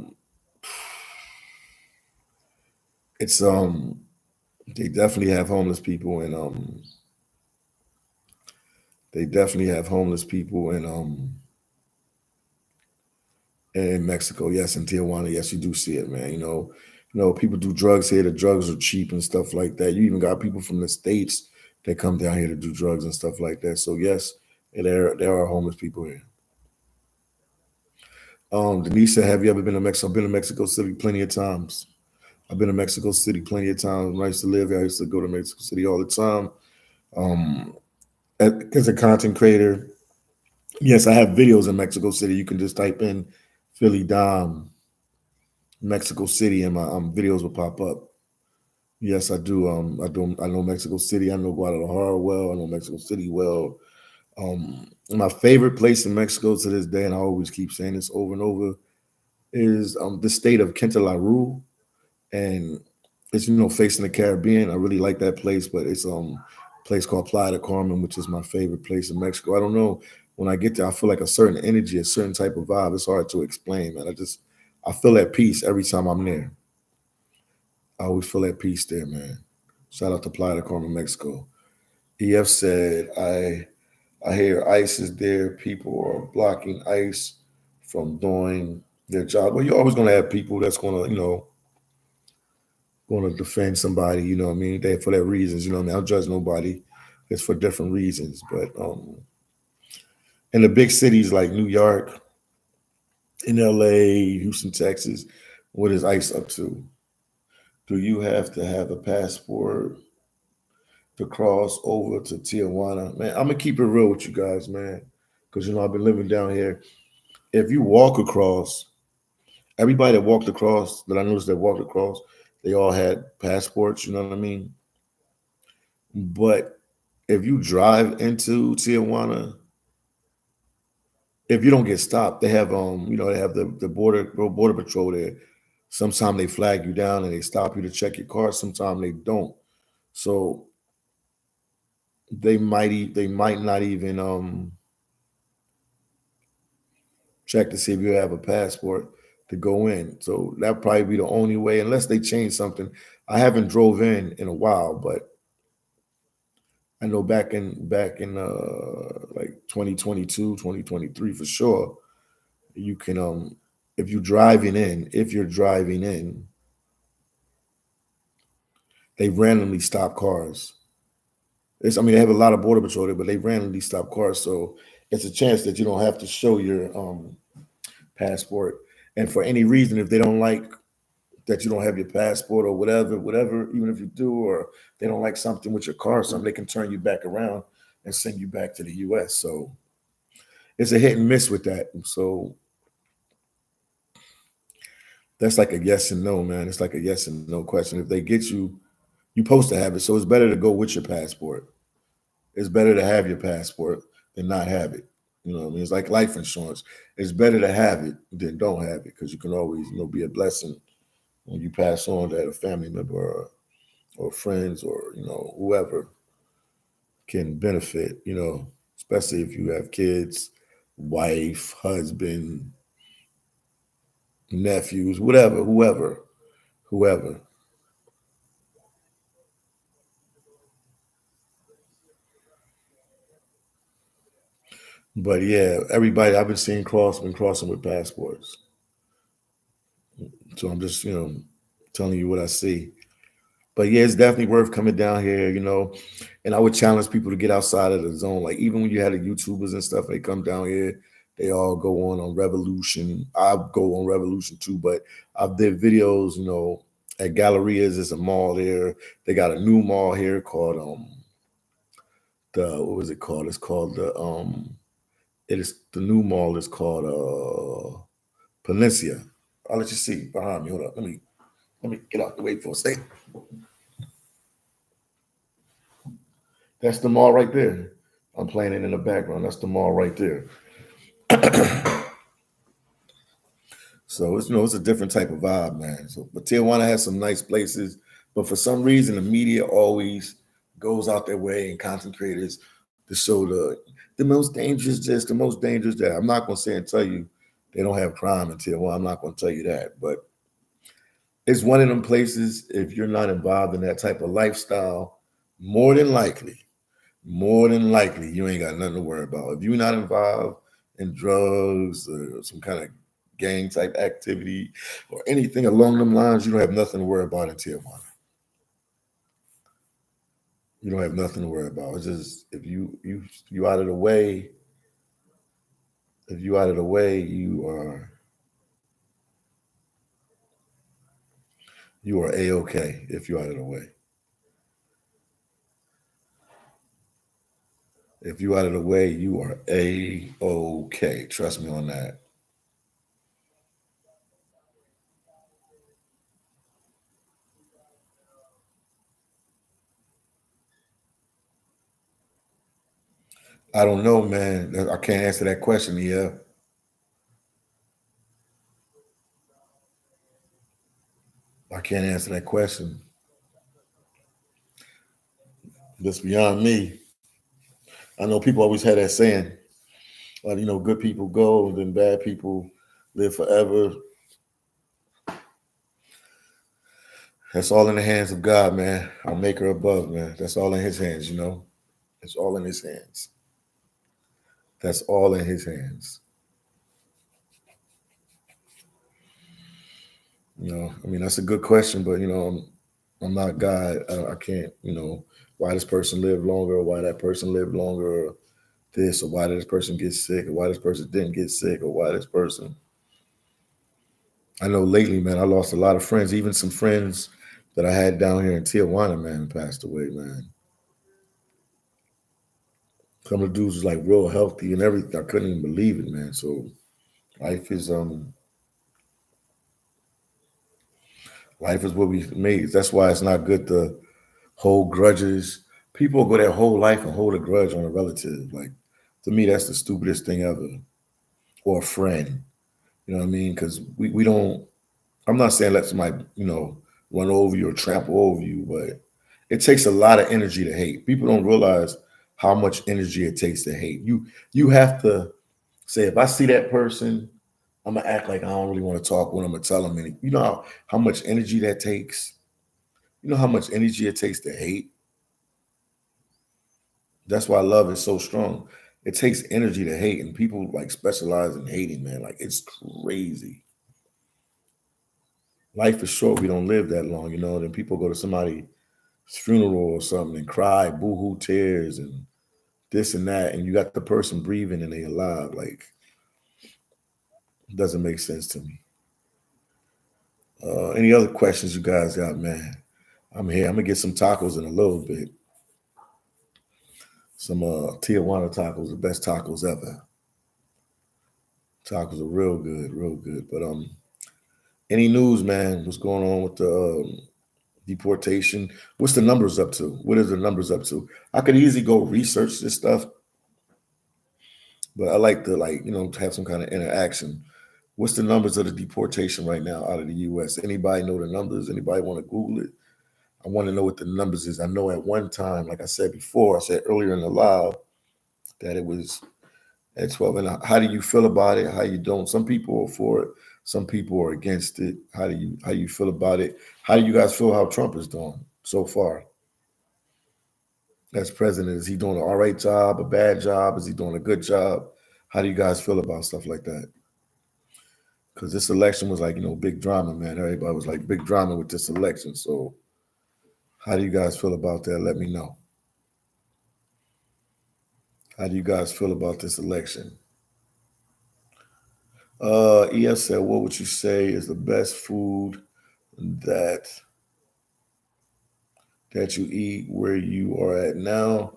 it's they definitely have homeless people They definitely have homeless people in Mexico. Yes, in Tijuana. Yes, you do see it, man. People do drugs here. The drugs are cheap and stuff like that. You even got people from the States that come down here to do drugs and stuff like that. So yes, there are homeless people here. Denise said, "Have you ever been to Mexico?" I've been to Mexico City plenty of times. I've been to Mexico City plenty of times. When I used to live here, I used to go to Mexico City all the time. Um, as a content creator, yes, I have videos in Mexico City. You can just type in phillydom Mexico City, and my videos will pop up. Yes, I do. I know Mexico City. I know Guadalajara well. I know Mexico City well. My favorite place in Mexico to this day, and I always keep saying this over and over, is the state of Quintana Roo, and it's facing the Caribbean. I really like that place, but it's a place called Playa de Carmen, which is my favorite place in Mexico. I don't know. When I get there, I feel like a certain energy, a certain type of vibe. It's hard to explain, man. I feel at peace every time I'm there. I always feel at peace there, man. Shout out to Playa de Carmen, Mexico. EF said, I hear ICE is there. People are blocking ICE from doing their job. Well, you're always gonna have people that's gonna defend somebody, you know what I mean? They for their reasons, you know what I mean? I'll judge nobody. It's for different reasons. But in the big cities like New York, in LA, Houston, Texas, what is ICE up to? Do you have to have a passport to cross over to Tijuana? Man, I'm gonna keep it real with you guys, man. Because I've been living down here. If you walk across, everybody that walked across, that I noticed that walked across, they all had passports, you know what I mean? But if you drive into Tijuana, if you don't get stopped, they have they have the border patrol there. Sometimes they flag you down and they stop you to check your car. Sometimes they don't. So they might not even check to see if you have a passport to go in. So that probably be the only way, unless they change something. I haven't drove in a while, but I know back in like 2022, 2023 for sure, you can if you're driving in, they randomly stop cars. They have a lot of border patrol there, but they randomly stop cars. So it's a chance that you don't have to show your passport. And for any reason, if they don't like that you don't have your passport or whatever, even if you do, or they don't like something with your car or something, they can turn you back around and send you back to the US. So it's a hit and miss with that. So that's like a yes and no, man. It's like a yes and no question. If they get you, you're supposed to have it. So it's better to go with your passport. It's better to have your passport than not have it. You know what I mean? It's like life insurance. It's better to have it than don't have it, because you can always, be a blessing when you pass on that a family member or friends or whoever can benefit. Especially if you have kids, wife, husband, nephews, whatever, whoever. But yeah, everybody I've been crossing with passports. So I'm just telling you what I see. But yeah, it's definitely worth coming down here, And I would challenge people to get outside of the zone. Like even when you had the YouTubers and stuff, they come down here, they all go on Revolution. I go on Revolution too, but I did videos, at Gallerias. There's a mall there. They got a new mall here called the what was it called? It's called it is the new mall is called Palencia. I'll let you see behind me. Hold up. Let me get out the way for a second. That's the mall right there. I'm playing it in the background. That's the mall right there. So it's a different type of vibe, man. So but Tijuana has some nice places, but for some reason the media always goes out their way and content creators to show the most dangerous this, the most dangerous that. I'm not gonna say and tell you they don't have crime in Tijuana. I'm not gonna tell you that, but it's one of them places. If you're not involved in that type of lifestyle, more than likely more than likely you ain't got nothing to worry about. If you're not involved in drugs or some kind of gang type activity or anything along them lines, you don't have nothing to worry about in Tijuana. You don't have nothing to worry about. It's just if you out of the way, if you out of the way, you are a okay if you're out of the way. If you out of the way, you are a okay. Trust me on that. I don't know, man. I can't answer that question. Yeah, I can't answer that question. That's beyond me. I know people always had that saying, good people go, and then bad people live forever. That's all in the hands of God, man. Our maker above, man. That's all in his hands. It's all in his hands. That's all in his hands. I mean, that's a good question, but I'm not God. I can't, why this person lived longer, or why that person lived longer, or this, or why this person gets sick, or why this person didn't get sick, or why this person. I know lately, man, I lost a lot of friends, even some friends that I had down here in Tijuana, man, passed away, man. Some of the dudes was like real healthy and everything. I couldn't even believe it, man. So life is um life is what we made. That's why it's not good to hold grudges. People go their whole life and hold a grudge on a relative. Like to me, that's the stupidest thing ever. Or a friend. You know what I mean? Because we don't. I'm not saying let somebody run over you or trample over you, but it takes a lot of energy to hate. People don't realize how much energy it takes to hate. You have to say if I see that person, I'm gonna act like I don't really want to talk when I'm gonna tell them. And you know how much energy that takes. You know how much energy it takes to hate. That's why love is so strong. It takes energy to hate, and people like specialize in hating, man. Like it's crazy. Life is short. We don't live that long, Then people go to somebody's funeral or something and cry, boohoo tears, and this and that, and you got the person breathing and they alive. Like it doesn't make sense to me. Any other questions you guys got, man? I'm here. I'm gonna get some tacos in a little bit. Some Tijuana tacos, the best tacos ever. Tacos are real good, real good. But any news, man? What's going on with the deportation? What's the numbers up to? What is the numbers up to? I could easily go research this stuff, but I like to have some kind of interaction. What's the numbers of the deportation right now out of the U.S.? Anybody know the numbers? Anybody want to Google it? I want to know what the numbers is. I know at one time, like I said before, I said earlier in the live that it was at 12. And how do you feel about it? How you don't? Some people are for it. Some people are against it. How you feel about it? How do you guys feel how Trump is doing so far as president? Is he doing an all right job, a bad job? Is he doing a good job? How do you guys feel about stuff like that? Because this election was like, big drama, man. Everybody was like big drama with this election. So how do you guys feel about that? Let me know. How do you guys feel about this election? ES said, what would you say is the best food that that you eat where you are at now?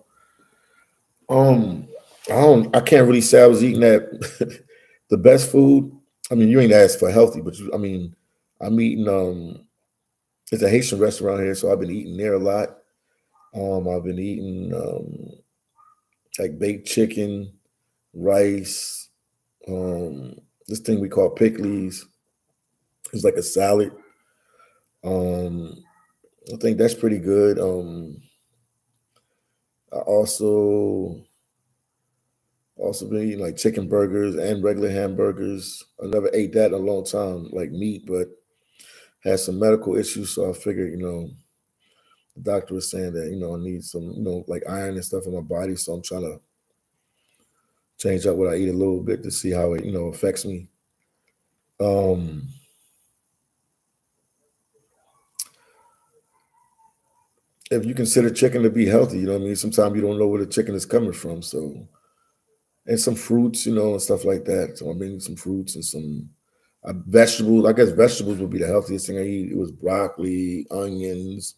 Um, I can't really say I was eating that the best food. I mean, you ain't asked for healthy, but I mean, I'm eating it's a Haitian restaurant here, so I've been eating there a lot. I've been eating like baked chicken, rice, this thing we call pickles. It's like a salad. Um, I think that's pretty good. I also been eating like chicken burgers and regular hamburgers. I never ate that in a long time, like meat, but had some medical issues, so I figured, the doctor was saying that, I need some, like iron and stuff in my body. So I'm trying to change up what I eat a little bit to see how it, affects me. Um, if you consider chicken to be healthy, you know what I mean? Sometimes you don't know where the chicken is coming from. So, and some fruits, and stuff like that. So I mean, some fruits and some vegetables. I guess vegetables would be the healthiest thing I eat. It was broccoli, onions.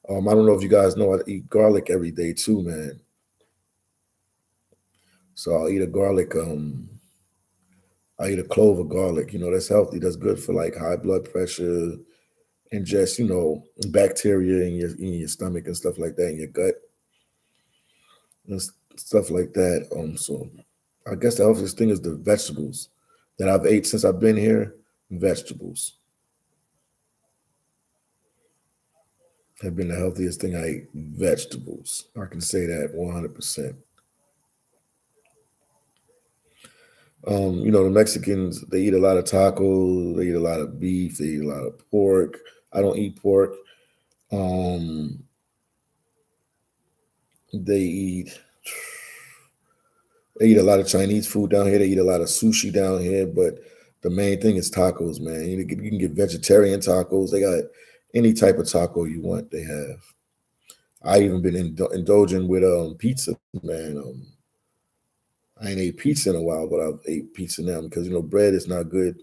I don't know if you guys know I eat garlic every day too, man. So I'll eat a garlic. I eat a clove of garlic. That's healthy. That's good for like high blood pressure and just bacteria in your stomach and stuff like that, in your gut and stuff like that. So I guess the healthiest thing is the vegetables that I've ate since I've been here. Vegetables have been the healthiest thing I ate. Vegetables. I can say that 100%. The Mexicans, they eat a lot of tacos, they eat a lot of beef, they eat a lot of pork. I don't eat pork. Um, they eat they eat a lot of Chinese food down here. They eat a lot of sushi down here, but the main thing is tacos, man. You can get vegetarian tacos. They got any type of taco you want, they have. I even been indulging with pizza, man. I ain't ate pizza in a while, but I've ate pizza now because bread is not good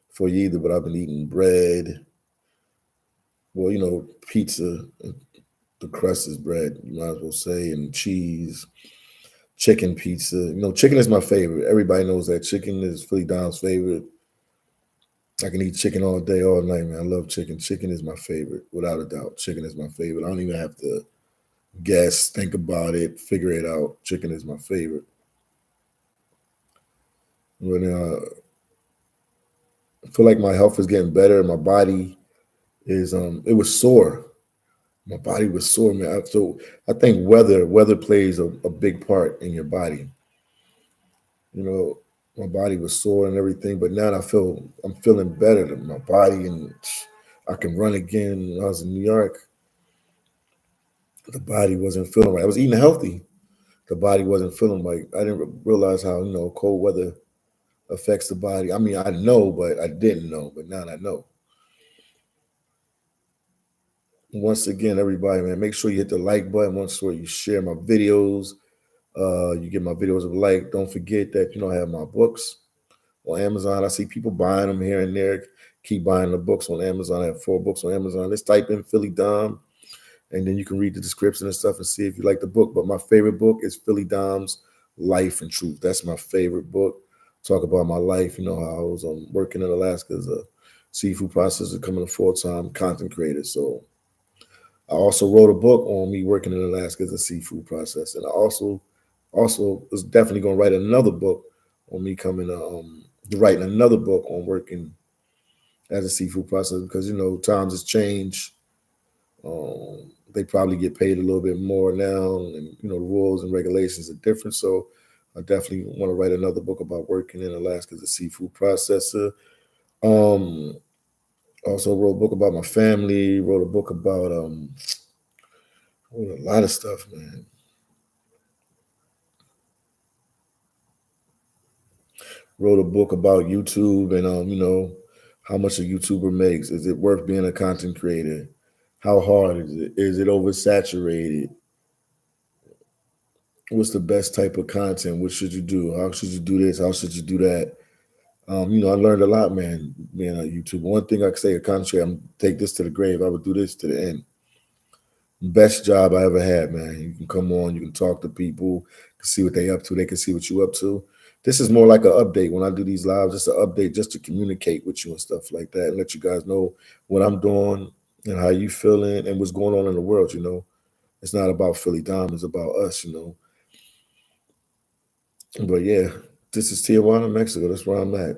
for you either. But I've been eating bread. Well, pizza, the crust is bread, you might as well say, and cheese, chicken pizza. Chicken is my favorite. Everybody knows that chicken is Philly Dom's favorite. I can eat chicken all day, all night, man. I love chicken. Chicken is my favorite, without a doubt. Chicken is my favorite. I don't even have to guess, think about it, figure it out. Chicken is my favorite. When I feel like my health is getting better, my body is it was sore. My body was sore, man. So I think weather plays a big part in your body. You know, my body was sore and everything, but now I'm feeling better than my body, and I can run again. When I was in New York, the body wasn't feeling right. I was eating healthy. The body wasn't feeling right. I didn't realize how cold weather affects the body. I mean, I know, but I didn't know. But now I know. Once again, everybody, man, make sure you hit the like button. Once sure you share my videos. You give my videos a like. Don't forget that I have my books on Amazon. I see people buying them here and there. Keep buying the books on Amazon. I have 4 books on Amazon. Let's type in Philly Dom, and then you can read the description and stuff and see if you like the book. But my favorite book is Philly Dom's Life and Truth. That's my favorite book. Talk about my life. How I was working in Alaska as a seafood processor, becoming a full-time content creator. So I also wrote a book on me working in Alaska as a seafood processor. And I also was definitely going to write another book on me coming writing another book on working as a seafood processor, because times has changed. They probably get paid a little bit more now, and the rules and regulations are different. So I definitely want to write another book about working in Alaska as a seafood processor. Um, Also wrote a book about my family. Wrote a book about wrote a lot of stuff, man. Wrote a book about YouTube and how much a YouTuber makes. Is it worth being a content creator? How hard is it? Is it oversaturated? What's the best type of content? What should you do? How should you do this? How should you do that? I learned a lot, man, being on YouTube. One thing I could say, a content creator, I'm take this to the grave. I would do this to the end. Best job I ever had, man. You can come on, you can talk to people, can see what they up to, they can see what you up to. This is more like an update. When I do these lives, just an update just to communicate with you and stuff like that, and let you guys know what I'm doing and how you feeling and what's going on in the world. It's not about Philly Dom, it's about us. But yeah, this is Tijuana, Mexico. That's where I'm at.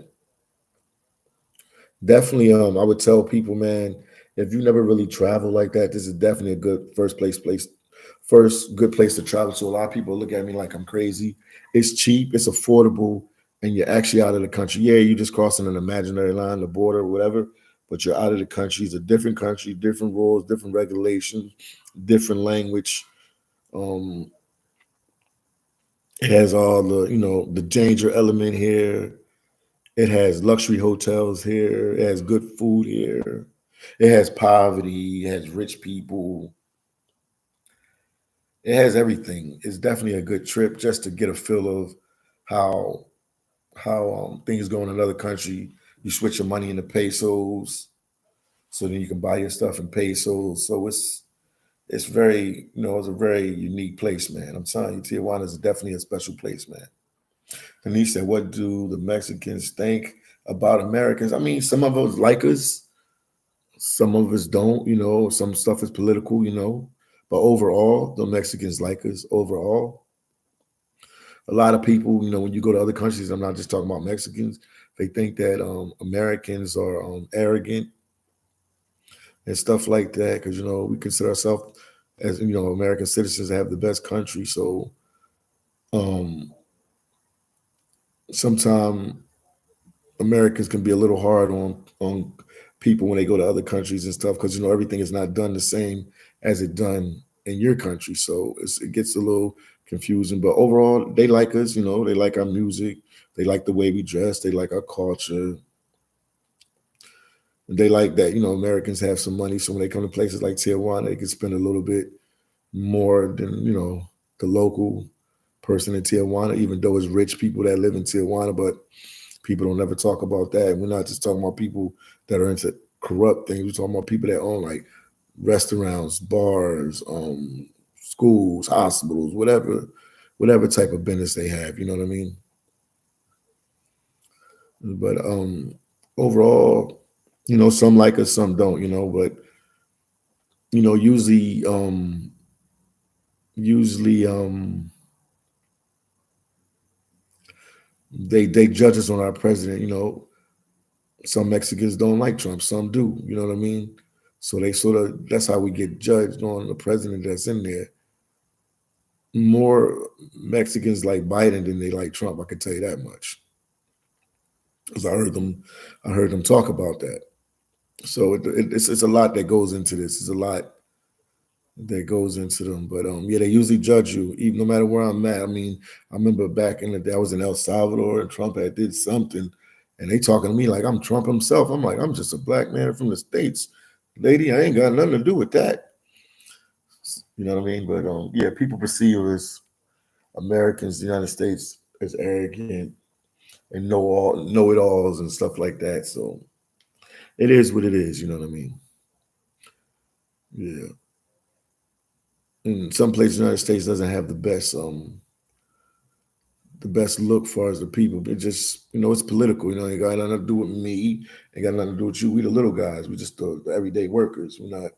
Definitely, I would tell people, man, if you never really travel like that, this is definitely a good first good place to travel. So a lot of people look at me like I'm crazy. It's cheap, it's affordable, and you're actually out of the country. Yeah, you just crossing an imaginary line, the border, whatever. but you're out of the country. It's a different country, different rules, different regulations, different language. Um, it has all the the danger element here. It has luxury hotels here. It has good food here. It has poverty. It has rich people. It has everything. It's definitely a good trip just to get a feel of how things go in another country. You switch your money into pesos, so then you can buy your stuff in pesos. So it's very it's a very unique place, man. I'm telling you, Tijuana is definitely a special place, man. And he said, "What do the Mexicans think about Americans?" I mean, some of us like us, some of us don't. Some stuff is political, but overall, the Mexicans like us. Overall, a lot of people, when you go to other countries, I'm not just talking about Mexicans. They think that Americans are arrogant and stuff like that because we consider ourselves as American citizens that have the best country. So um, sometimes Americans can be a little hard on people when they go to other countries and stuff because everything is not done the same as it done in your country. So it gets a little confusing. But overall, they like us. They like our music. They like the way we dress. They like our culture. They like that Americans have some money. So when they come to places like Tijuana, they can spend a little bit more than the local person in Tijuana, even though it's rich people that live in Tijuana, but people don't ever talk about that. We're not just talking about people that are into corrupt things. We're talking about people that own like restaurants, bars, schools, hospitals, whatever type of business they have. You know what I mean? But overall, some like us, some don't. But usually they judge us on our president. Some Mexicans don't like Trump, some do. You know what I mean? So they sort of that's how we get judged on the president that's in there. More Mexicans like Biden than they like Trump. I can tell you that much because I heard them talk about that. So it's a lot that goes into this. It's a lot that goes into them. But yeah, they usually judge you, even no matter where I'm at. I mean, I remember back in the day, I was in El Salvador and Trump had did something, and they talking to me like I'm Trump himself. I'm like, I'm just a black man from the States. Lady, I ain't got nothing to do with that. You know what I mean? But yeah, people perceive us Americans, the United States, as arrogant and know it alls and stuff like that. So it is what it is, you know what I mean? Yeah. And some places in the United States doesn't have the best look far as the people. It just, it's political. It got nothing to do with me. It got nothing to do with you. We the little guys. We just the everyday workers. We're not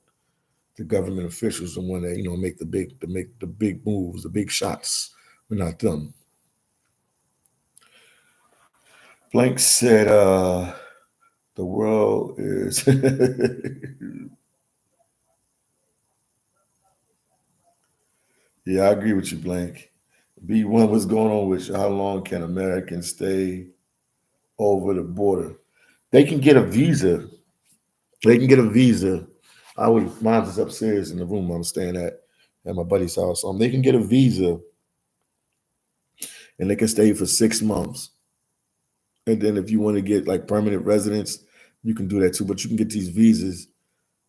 the government officials, the one that make the big moves, the big shots. We're not them. Blank said, the world is. Yeah, I agree with you, Blank. B1, what's going on with you? How long can Americans stay over the border? They can get a visa. They can get a visa. Mine's is upstairs in the room I'm staying at my buddy's house. They can get a visa and they can stay for 6 months. And then if you want to get like permanent residence, you can do that too. But you can get these visas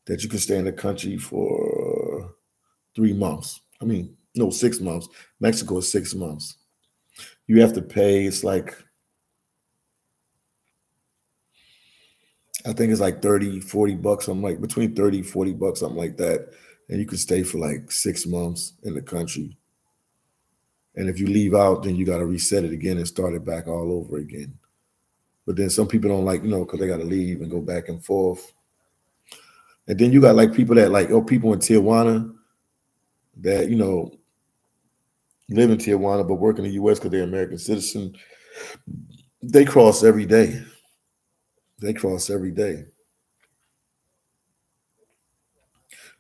that you can stay in the country for 3 months. I mean, no, 6 months. Mexico is 6 months. You have to pay. It's like, I think it's like 30, $40. I'm like between 30, $40, something like that. And you can stay for like 6 months in the country. And if you leave out, then you got to reset it again and start it back all over again. But then some people don't like, because they got to leave and go back and forth. And then you got like people that like, people in Tijuana that, live in Tijuana but work in the US because they're American citizen. They cross every day. They cross every day.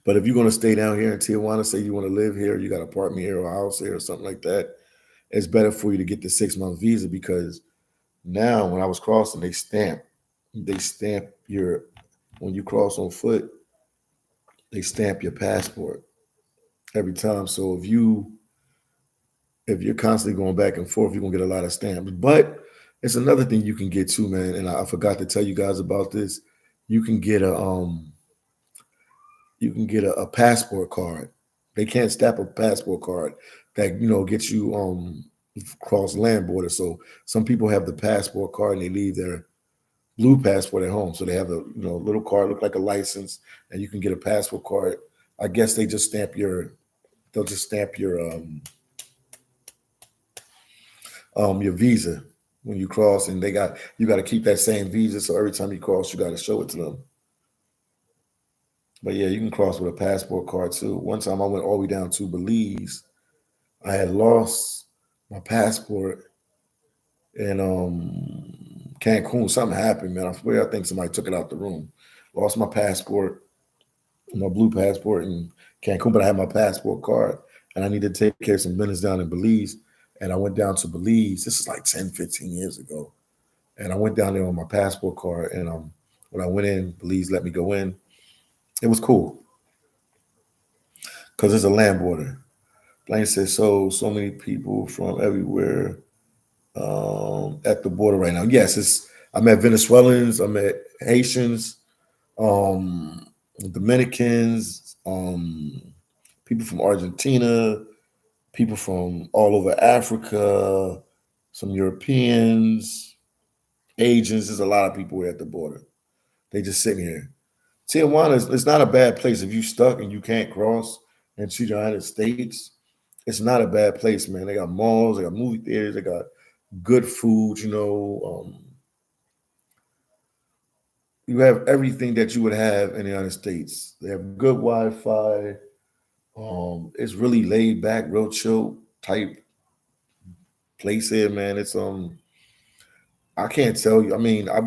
But if you're going to stay down here in Tijuana, say you want to live here, you got an apartment here or a house here or something like that, it's better for you to get the 6 month visa because now when I was crossing, they stamp your When you cross on foot, they stamp your passport every time. So if you're constantly going back and forth, you're gonna get a lot of stamps. But it's another thing you can get too, man. And I forgot to tell you guys about this. You can get a passport card. They can't stamp a passport card that gets you cross land border. So some people have the passport card and they leave their blue passport at home. So they have a little card, look like a license, and you can get a passport card. I guess they'll just stamp your visa when you cross, and you got to keep that same visa. So every time you cross, you got to show it to them. But yeah, you can cross with a passport card too. One time I went all the way down to Belize. I had lost my passport in Cancun. Something happened, man. I swear I think somebody took it out the room. Lost my passport, my blue passport in Cancun, but I had my passport card and I needed to take care of some business down in Belize. And I went down to Belize. This is like 10, 15 years ago. And I went down there on my passport card. And when I went in, Belize let me go in. It was cool because it's a land border. Blaine said, so many people from everywhere at the border right now. Yes, I met Venezuelans, I met Haitians, Dominicans, people from Argentina, people from all over Africa, some Europeans, Asians. There's a lot of people here at the border. They just sitting here. Tijuana it's not a bad place if you stuck and you can't cross into the United States. It's not a bad place, man. They got malls, they got movie theaters, they got good food. You have everything that you would have in the United States. They have good Wi-Fi. It's really laid back, real chill type place here, man. I can't tell you. I mean, I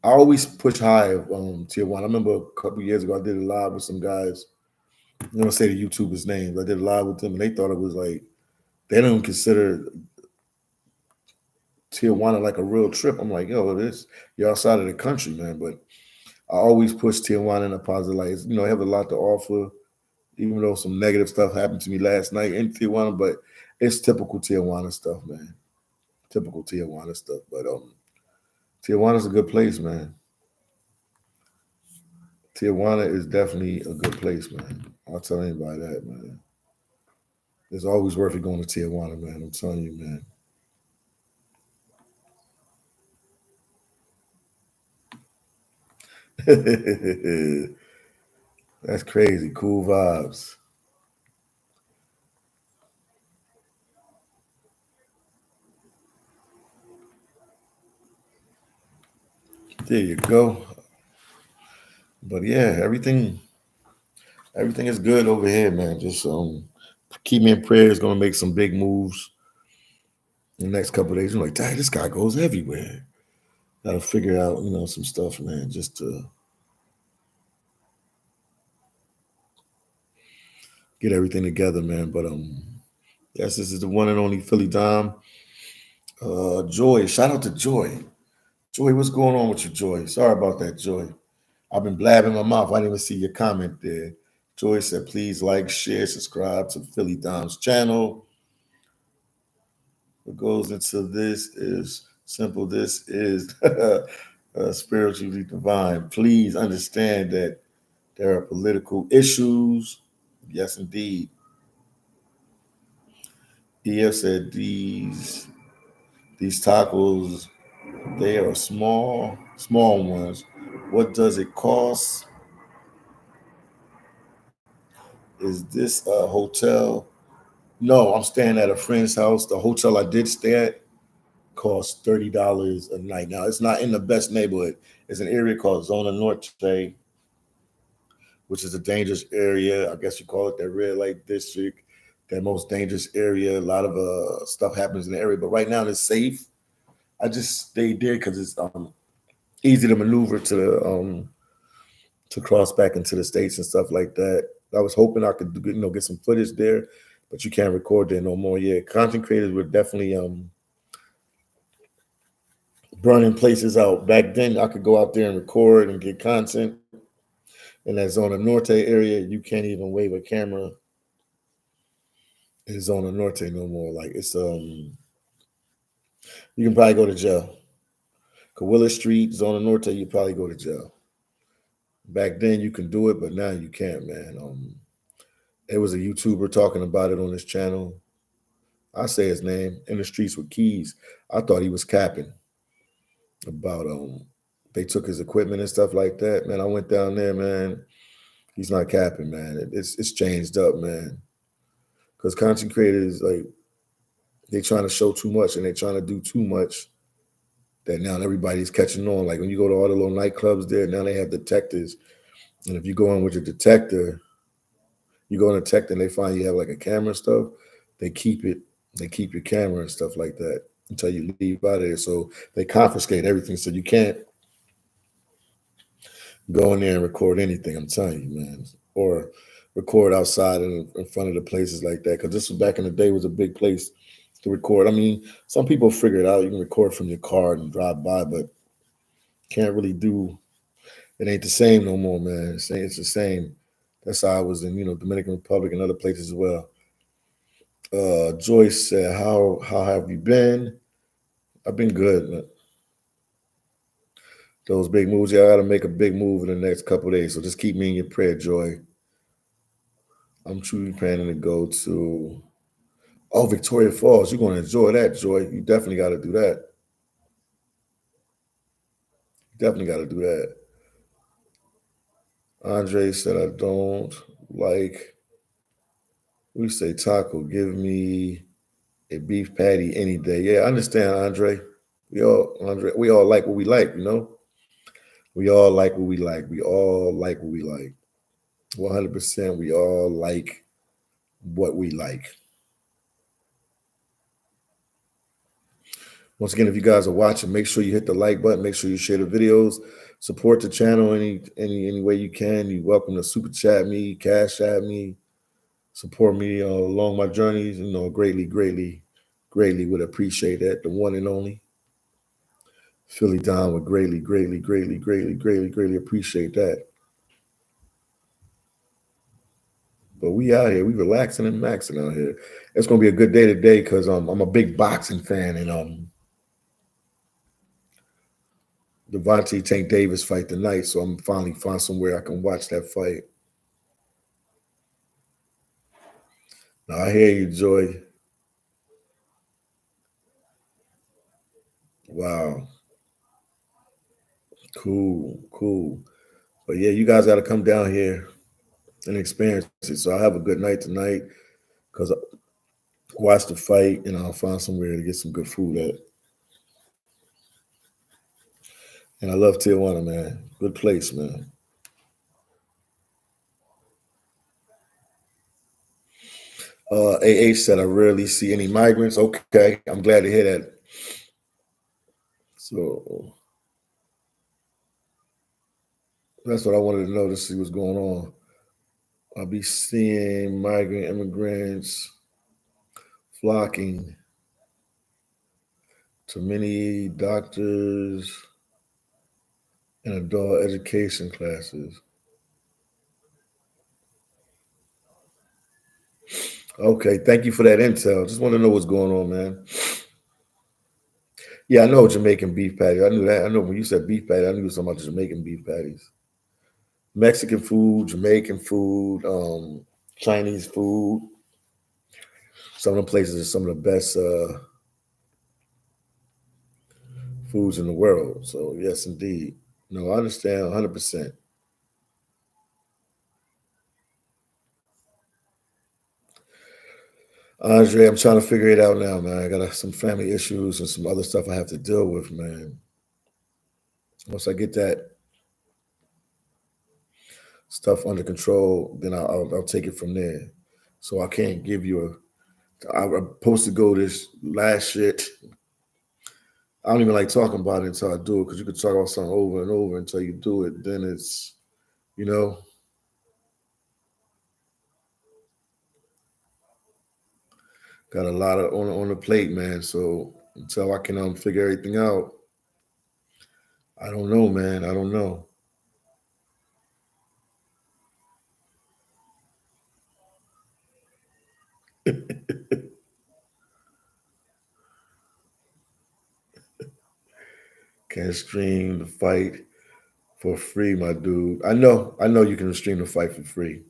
always push high of tier one. I remember a couple years ago I did a live with some guys. I'm gonna say the YouTubers' names. I did a live with them and they thought it was like they don't consider Tijuana like a real trip. I'm like, yo, you're outside of the country, man. But I always push Tijuana in a positive light. I have a lot to offer, even though some negative stuff happened to me last night in Tijuana, but it's typical Tijuana stuff, man. Typical Tijuana stuff. But Tijuana's a good place, man. Tijuana is definitely a good place, man. I'll tell anybody that, man. It's always worth it going to Tijuana, man. I'm telling you, man. That's crazy. Cool vibes. There you go. But yeah, everything is good over here, man. Just keep me in prayer. It's gonna make some big moves in the next couple of days. I'm like, dang, this guy goes everywhere. Gotta figure out, some stuff, man, just to get everything together, man. But yes, this is the one and only Philly Dom. Joy, shout out to Joy. Joy, what's going on with you, Joy? Sorry about that, Joy. I've been blabbing my mouth. I didn't even see your comment there. Joy said, please like, share, subscribe to Philly Dom's channel. What goes into this is simple. This is spiritually divine. Please understand that there are political issues. Yes, indeed. EF said these tacos, they are small ones. What does it cost? Is this a hotel? No, I'm staying at a friend's house. The hotel I did stay at costs $30 a night. Now it's not in the best neighborhood. It's an area called Zona Norte, which is a dangerous area. I guess you call it that red light district, that most dangerous area. A lot of stuff happens in the area, but right now it's safe. I just stayed there because it's easy to maneuver to cross back into the states and stuff like that. I was hoping I could get some footage there, but you can't record there no more. Yeah, content creators were definitely burning places out. Back then, I could go out there and record and get content. In that Zona Norte area, you can't even wave a camera in Zona Norte no more. Like you can probably go to jail. Coahuila Street, Zona Norte, you probably go to jail. Back then you can do it, but now you can't, man. There was a YouTuber talking about it on his channel. I say his name, In the Streets with Keys. I thought he was capping about they took his equipment and stuff like that. Man, I went down there, man. He's not capping, man. It's changed up, man. Because content creators, like, they trying to show too much and they trying to do too much that now everybody's catching on. Like when you go to all the little nightclubs there, now they have detectives. And if you go in with your detector, you go in a detector and they find you have like a camera and stuff, they keep it, they keep your camera and stuff like that until you leave out of there. So they confiscate everything. So you can't go in there and record anything. I'm telling you, man. Or record outside in front of the places like that. Because this was back in the day was a big place to record. I mean, some people figure it out. You can record from your car and drive by, but can't really do. It ain't the same no more, man. It's the same. That's how I was in, Dominican Republic and other places as well. Joyce said, "How have you been?" I've been good. Man. Those big moves, yeah, I got to make a big move in the next couple of days. So just keep me in your prayer, Joy. I'm truly planning to go to Victoria Falls. You're going to enjoy that, Joy. You definitely got to do that. Definitely got to do that. Andre said, "I don't like." We say taco. Give me a beef patty any day. Yeah, I understand, Andre. We all like what we like. We all like what we like. We all like what we like. 100%. We all like what we like. Once again, if you guys are watching, make sure you hit the like button. Make sure you share the videos. Support the channel any way you can. You're welcome to super chat me, cash at me, support me along my journeys. Greatly, greatly, greatly would appreciate that. The one and only phillydom would greatly, greatly, greatly, greatly, greatly, greatly appreciate that. But we out here, we relaxing and maxing out here. It's gonna be a good day today because I'm a big boxing fan and Devontae Tank Davis fight tonight, so I'm finally find somewhere I can watch that fight. Now I hear you, Joy. Wow, cool, cool. But yeah, you guys got to come down here and experience it. So I have a good night tonight because I watch the fight and I'll find somewhere to get some good food at. And I love Tijuana, man. Good place, man. AH said I rarely see any migrants. Okay, I'm glad to hear that. So that's what I wanted to know to see what's going on. I'll be seeing migrant immigrants flocking to many doctors and adult education classes. Okay, thank you for that intel. Just want to know what's going on, man. Yeah, I know Jamaican beef patties. I knew that. I know when you said beef patty, I knew something about Jamaican beef patties. Mexican food, Jamaican food, Chinese food. Some of the places are some of the best foods in the world. So yes, indeed. No, I understand 100%. Andre, I'm trying to figure it out now, man. I got some family issues and some other stuff I have to deal with, man. Once I get that stuff under control, then I'll take it from there. So I can't give you I'm supposed to go this last shit. I don't even like talking about it until I do it because you could talk about something over and over until you do it. Then it's, you know, got a lot of on the plate, man. So until I can figure everything out, I don't know, man. I don't know. Can't stream the fight for free, my dude. I know you can stream the fight for free.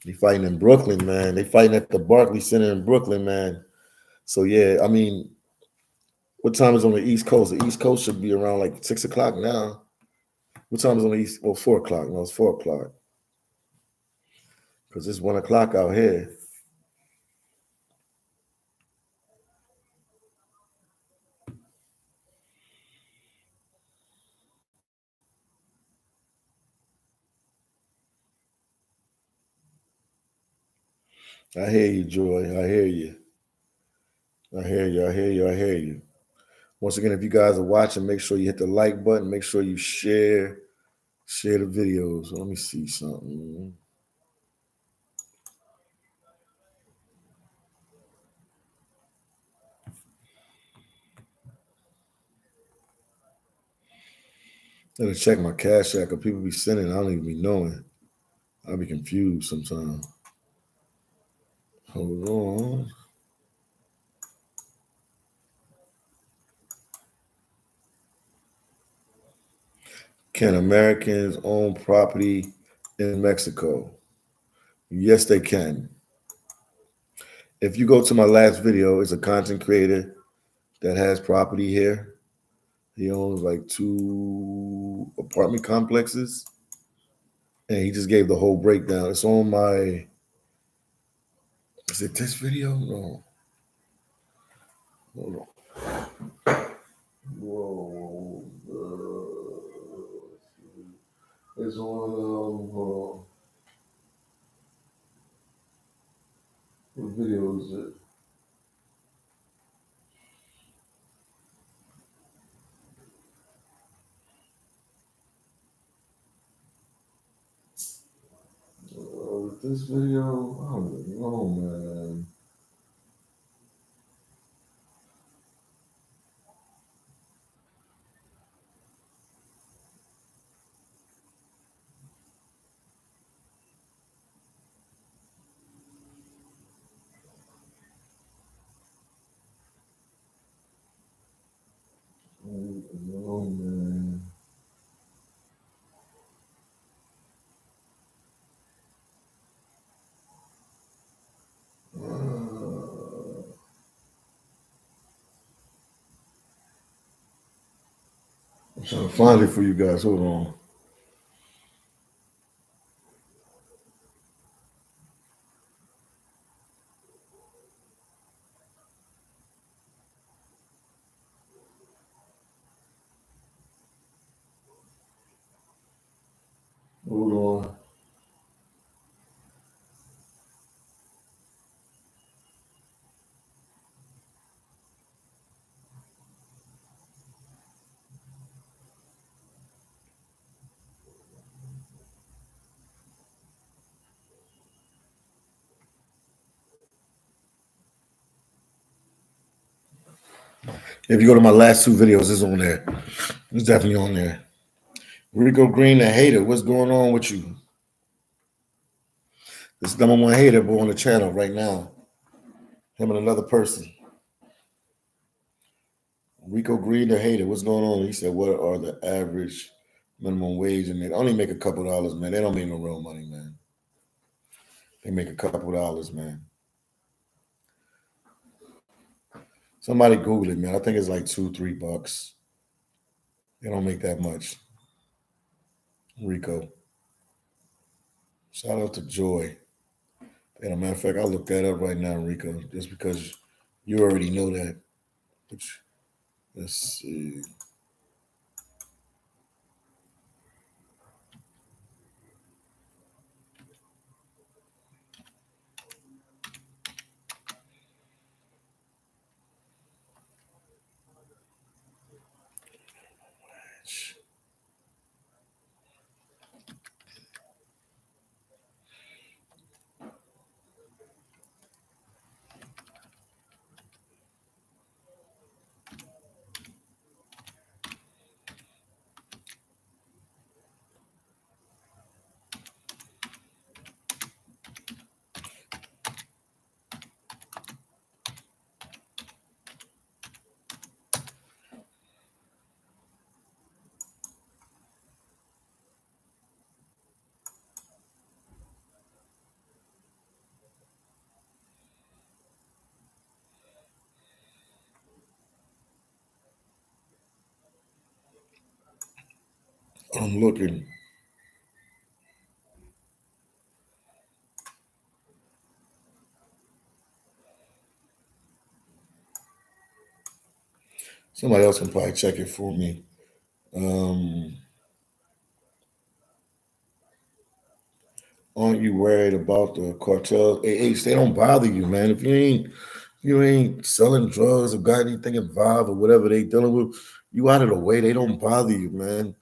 They fighting in Brooklyn, man. They fighting at the Barclays Center in Brooklyn, man. So yeah, I mean, what time is on the East Coast? The East Coast should be around like 6 o'clock now. What time is on the East? Well, 4 o'clock. No, it's 4 o'clock because it's 1 o'clock out here. I hear you, Joy. I hear you. I hear you. I hear you. I hear you. Once again, if you guys are watching, make sure you hit the like button. Make sure you share the videos. Let me see something. I gotta check my cash app because people be sending. I don't even be knowing. I'll be confused sometimes. Hold on. Can Americans own property in Mexico? Yes, they can. If you go to my last video, it's a content creator that has property here. He owns like 2 apartment complexes, and he just gave the whole breakdown. It's on my. Is it this video? No. Hold on. Whoa. It's on. What video is it? This video? I don't know, man. I don't know, man. I'm trying to find it for you guys. Hold on. Hold on. If you go to my last 2 videos, it's on there. It's definitely on there. Rico Green, the hater. What's going on with you? This #1 hater boy on the channel right now. Him and another person. Rico Green, the hater. What's going on? He said, "What are the average minimum wage?" And they only make a couple dollars, man. They don't make no real money, man. They make a couple dollars, man. Somebody Google it, man. I think it's like $2-3. They don't make that much. Rico. Shout out to Joy. And a matter of fact, I'll look that up right now, Rico, just because you already know that. Let's see. I'm looking. Somebody else can probably check it for me. Um, aren't you worried about the cartels? They don't bother you, man. If you ain't selling drugs or got anything involved or whatever they dealing with, you out of the way. They don't bother you, man.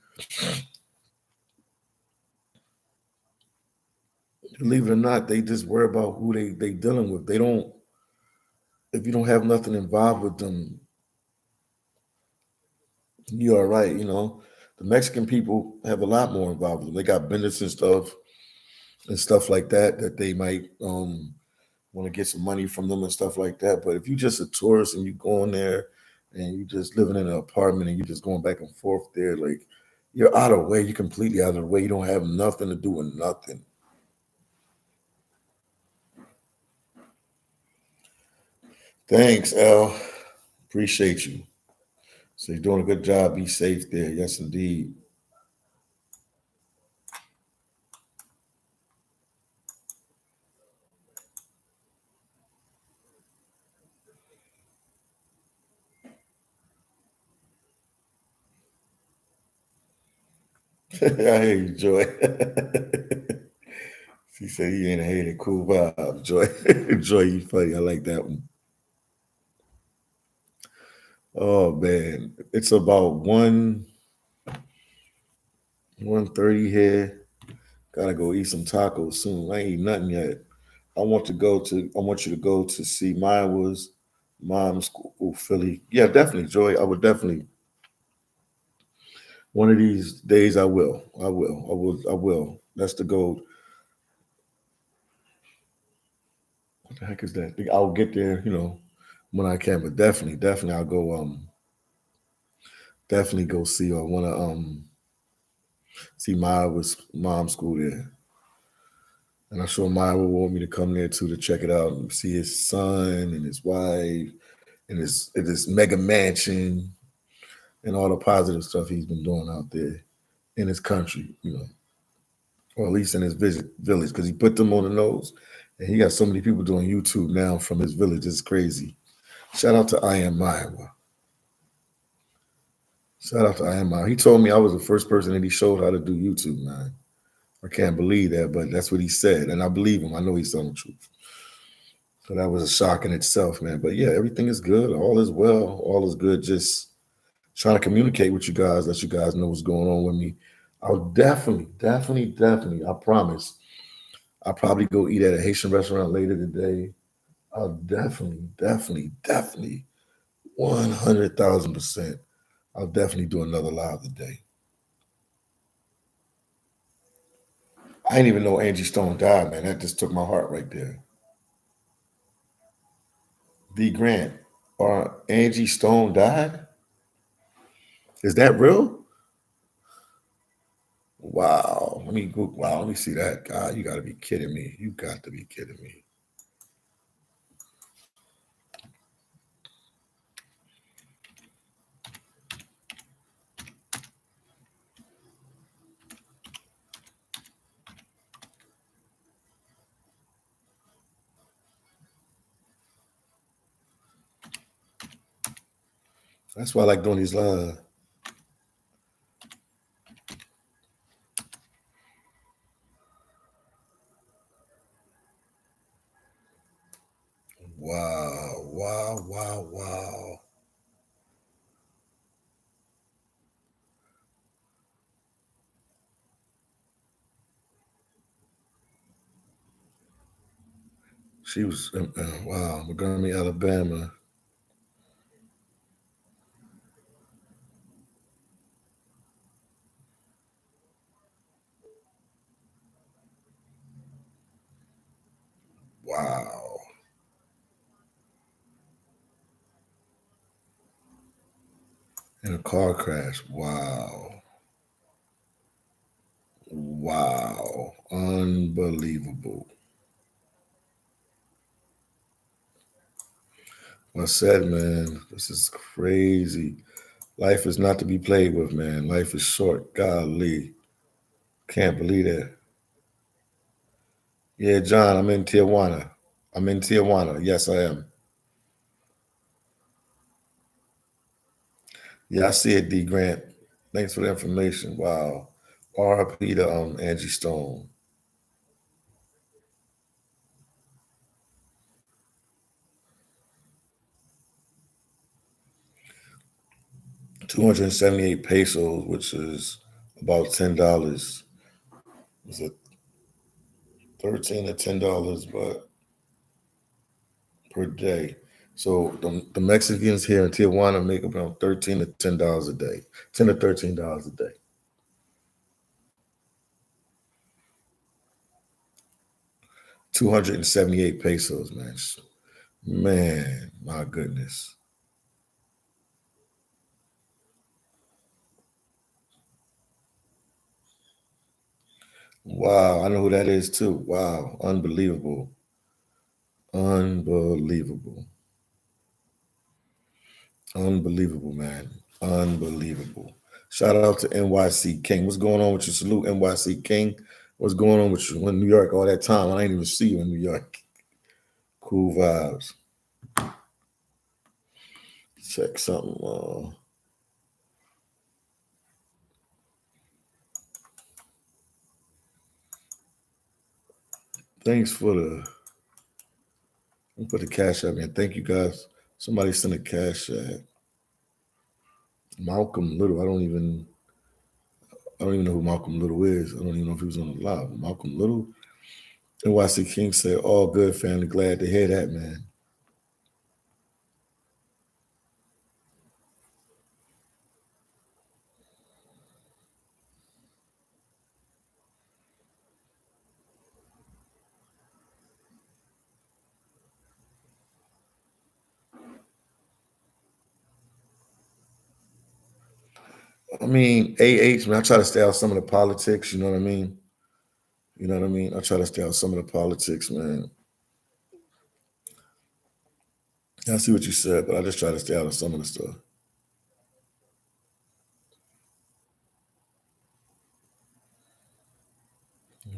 Believe it or not, they just worry about who they dealing with. They don't. If you don't have nothing involved with them, you all right. The Mexican people have a lot more involved with them. They got business and stuff like that they might want to get some money from them and stuff like that. But if you just a tourist and you go in there and you just living in an apartment and you just going back and forth there, like you're out of the way. You're completely out of the way. You don't have nothing to do with nothing. Thanks, Al. Appreciate you. So you're doing a good job. Be safe there. Yes, indeed. I hear you, Joy. She said he ain't a hater. Cool vibe, Joy. Joy, you funny. I like that one. Oh man, it's about 1:30 here. Gotta go eat some tacos soon. I ain't eat nothing yet. I want you to go to see mom's school, Philly. Yeah, definitely, Joy. I would definitely. One of these days, I will. I will. I will. I will. That's the goal. What the heck is that? I'll get there, when I can. But definitely, I'll go. Definitely go see. I want to see mom's school there, and I'm sure Maya will want me to come there too to check it out and see his son and his wife and his mega mansion and all the positive stuff he's been doing out there in his country, or at least in his village, because he put them on the nose. And he got so many people doing YouTube now from his village. It's crazy. Shout out to I Am Iowa. Shout out to I Am Iowa. He told me I was the first person that he showed how to do YouTube, man. I can't believe that, but that's what he said. And I believe him. I know he's telling the truth. So that was a shock in itself, man. But yeah, everything is good. All is well. All is good. Just trying to communicate with you guys, let you guys know what's going on with me. I'll definitely, I promise. I'll probably go eat at a Haitian restaurant later today. I'll definitely, 100,000%. I'll definitely do another live today. I didn't even know Angie Stone died, man. That just took my heart right there. D Grant, or Angie Stone died? Is that real? Wow. Wow, let me see that. God, you gotta be kidding me. You got to be kidding me. That's why I like doing these live. Wow. She was, wow, Montgomery, Alabama. Wow. In a car crash. Wow. Wow. Unbelievable. I said, man, this is crazy. Life is not to be played with, man. Life is short. Golly. Can't believe that. Yeah, John, I'm in Tijuana. I'm in Tijuana. Yes, I am. Yeah, I see it, D Grant. Thanks for the information. Wow. RP to Angie Stone. 278 pesos, which is about $10. Is it 13 to $10, but per day. So the Mexicans here in Tijuana make about $13 to $10 a day. $10 to $13 a day. 278 pesos, man. Man, my goodness. Wow, I know who that is too. Wow, unbelievable. Unbelievable. Unbelievable, man. Unbelievable. Shout out to NYC King. What's going on with you? Salute NYC King. What's going on with you in New York all that time? I ain't even see you in New York. Cool vibes. Check something. Thanks for the cash app, man. Thank you guys. Somebody sent a cash app. Malcolm Little. I don't even know who Malcolm Little is. I don't even know if he was on the live. Malcolm Little. NYC King said, all good, family. Glad to hear that, man. I mean, man, I try to stay out some of the politics, you know what I mean? You know what I mean? I try to stay out some of the politics, man. I see what you said, but I just try to stay out of some of the stuff.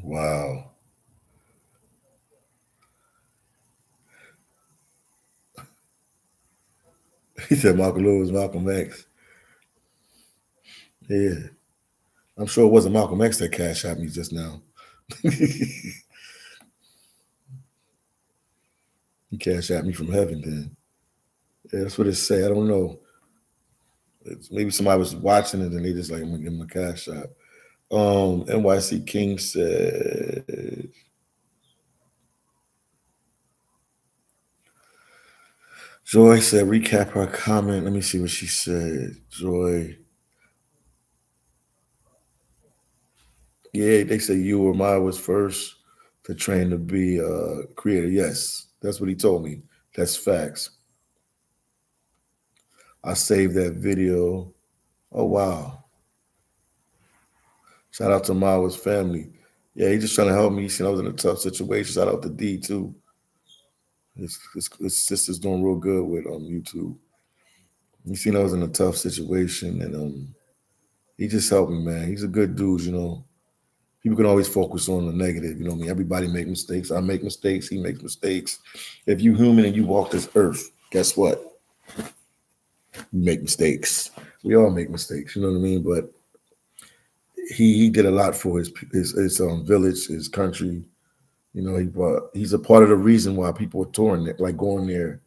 Wow. He said Malcolm Little was Malcolm X. Yeah. I'm sure it wasn't Malcolm X that cash out me just now. He cash out me from heaven then. Yeah, that's what it say. I don't know. Maybe somebody was watching it and they just like, I'm gonna give him a cash out. NYC King said, Joy said, recap her comment. Let me see what she said. Joy. Yeah, they say you or Maya was first to train to be a creator. Yes, that's what he told me. That's facts. I saved that video. Oh, wow. Shout out to Maya's family. Yeah, he just trying to help me. He seen I was in a tough situation. Shout out to D, too. His sister's doing real good with YouTube. He seen I was in a tough situation, and he just helped me, man. He's a good dude, you know. People can always focus on the negative, you know what I mean? Everybody make mistakes. I make mistakes. He makes mistakes. If you human and you walk this earth, guess what? You make mistakes. We all make mistakes, you know what I mean? But he did a lot for his village, his country. You know, he's a part of the reason why people are touring it, like going there,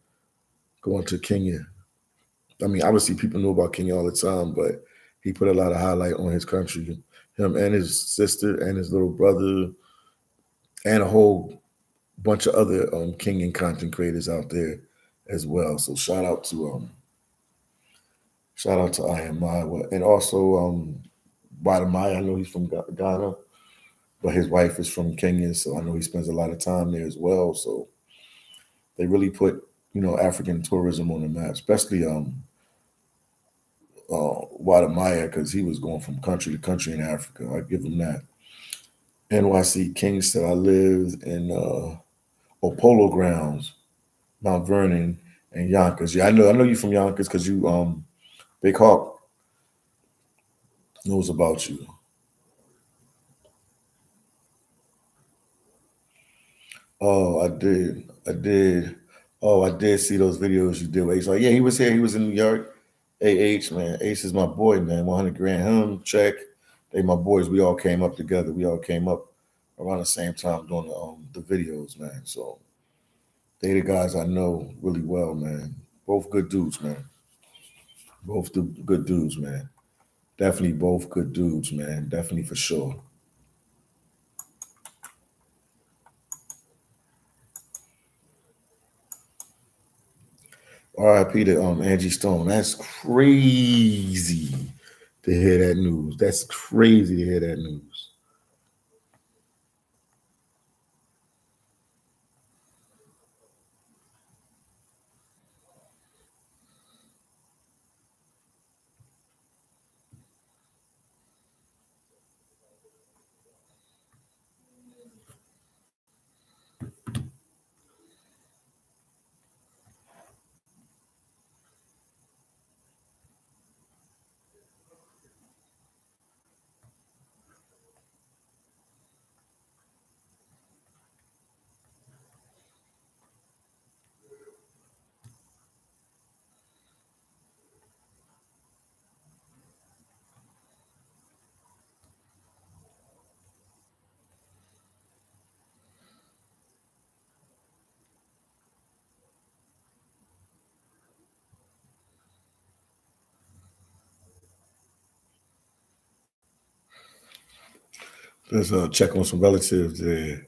going to Kenya. I mean, obviously people know about Kenya all the time, but he put a lot of highlight on his country. Him and his sister and his little brother and a whole bunch of other Kenyan content creators out there as well. So shout out to I Am Maya and also Maya. I know he's from Ghana, but his wife is from Kenya, so I know he spends a lot of time there as well. So they really put African tourism on the map, especially Maya because he was going from country to country in Africa. I give him that. NYC King said I lived in Opolo grounds, Mount Vernon, and Yonkers. Yeah, I know you from Yonkers because you Big Hawk. knows about you. Oh, I did. I did. Oh, I did see those videos you did with Ace. Oh, yeah, he was here. He was in New York. AH, man. Ace is my boy, man. 100 grand. Him, Check. They my boys. We all came up together. We all came up around the same time doing the videos, man. So they the guys I know really well, man. Both good dudes, man. Good dudes, man. Definitely both good dudes, man. Definitely for sure. RIP to Angie Stone. That's crazy to hear that news. That's crazy to hear that news. Let's check on some relatives there.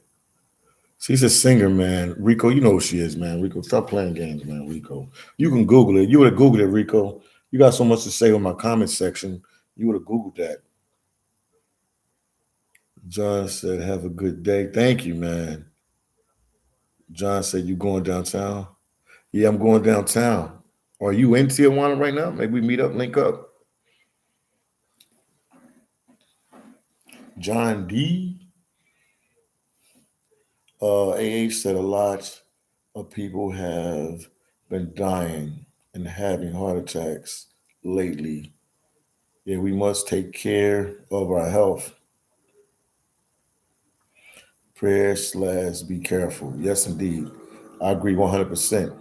She's a singer, man. Rico, you know who she is, man. Rico, stop playing games, man. Rico, you can Google it. You would have Googled it, Rico. You got so much to say on my comment section. You would have Googled that. John said, "Have a good day." Thank you, man. John said, "You going downtown?" Yeah, I'm going downtown. Are you in Tijuana right now? Maybe we meet up, link up. John D. AH said a lot of people have been dying and having heart attacks lately. Yeah, we must take care of our health. Prayer slash be careful. Yes, indeed. I agree 100%.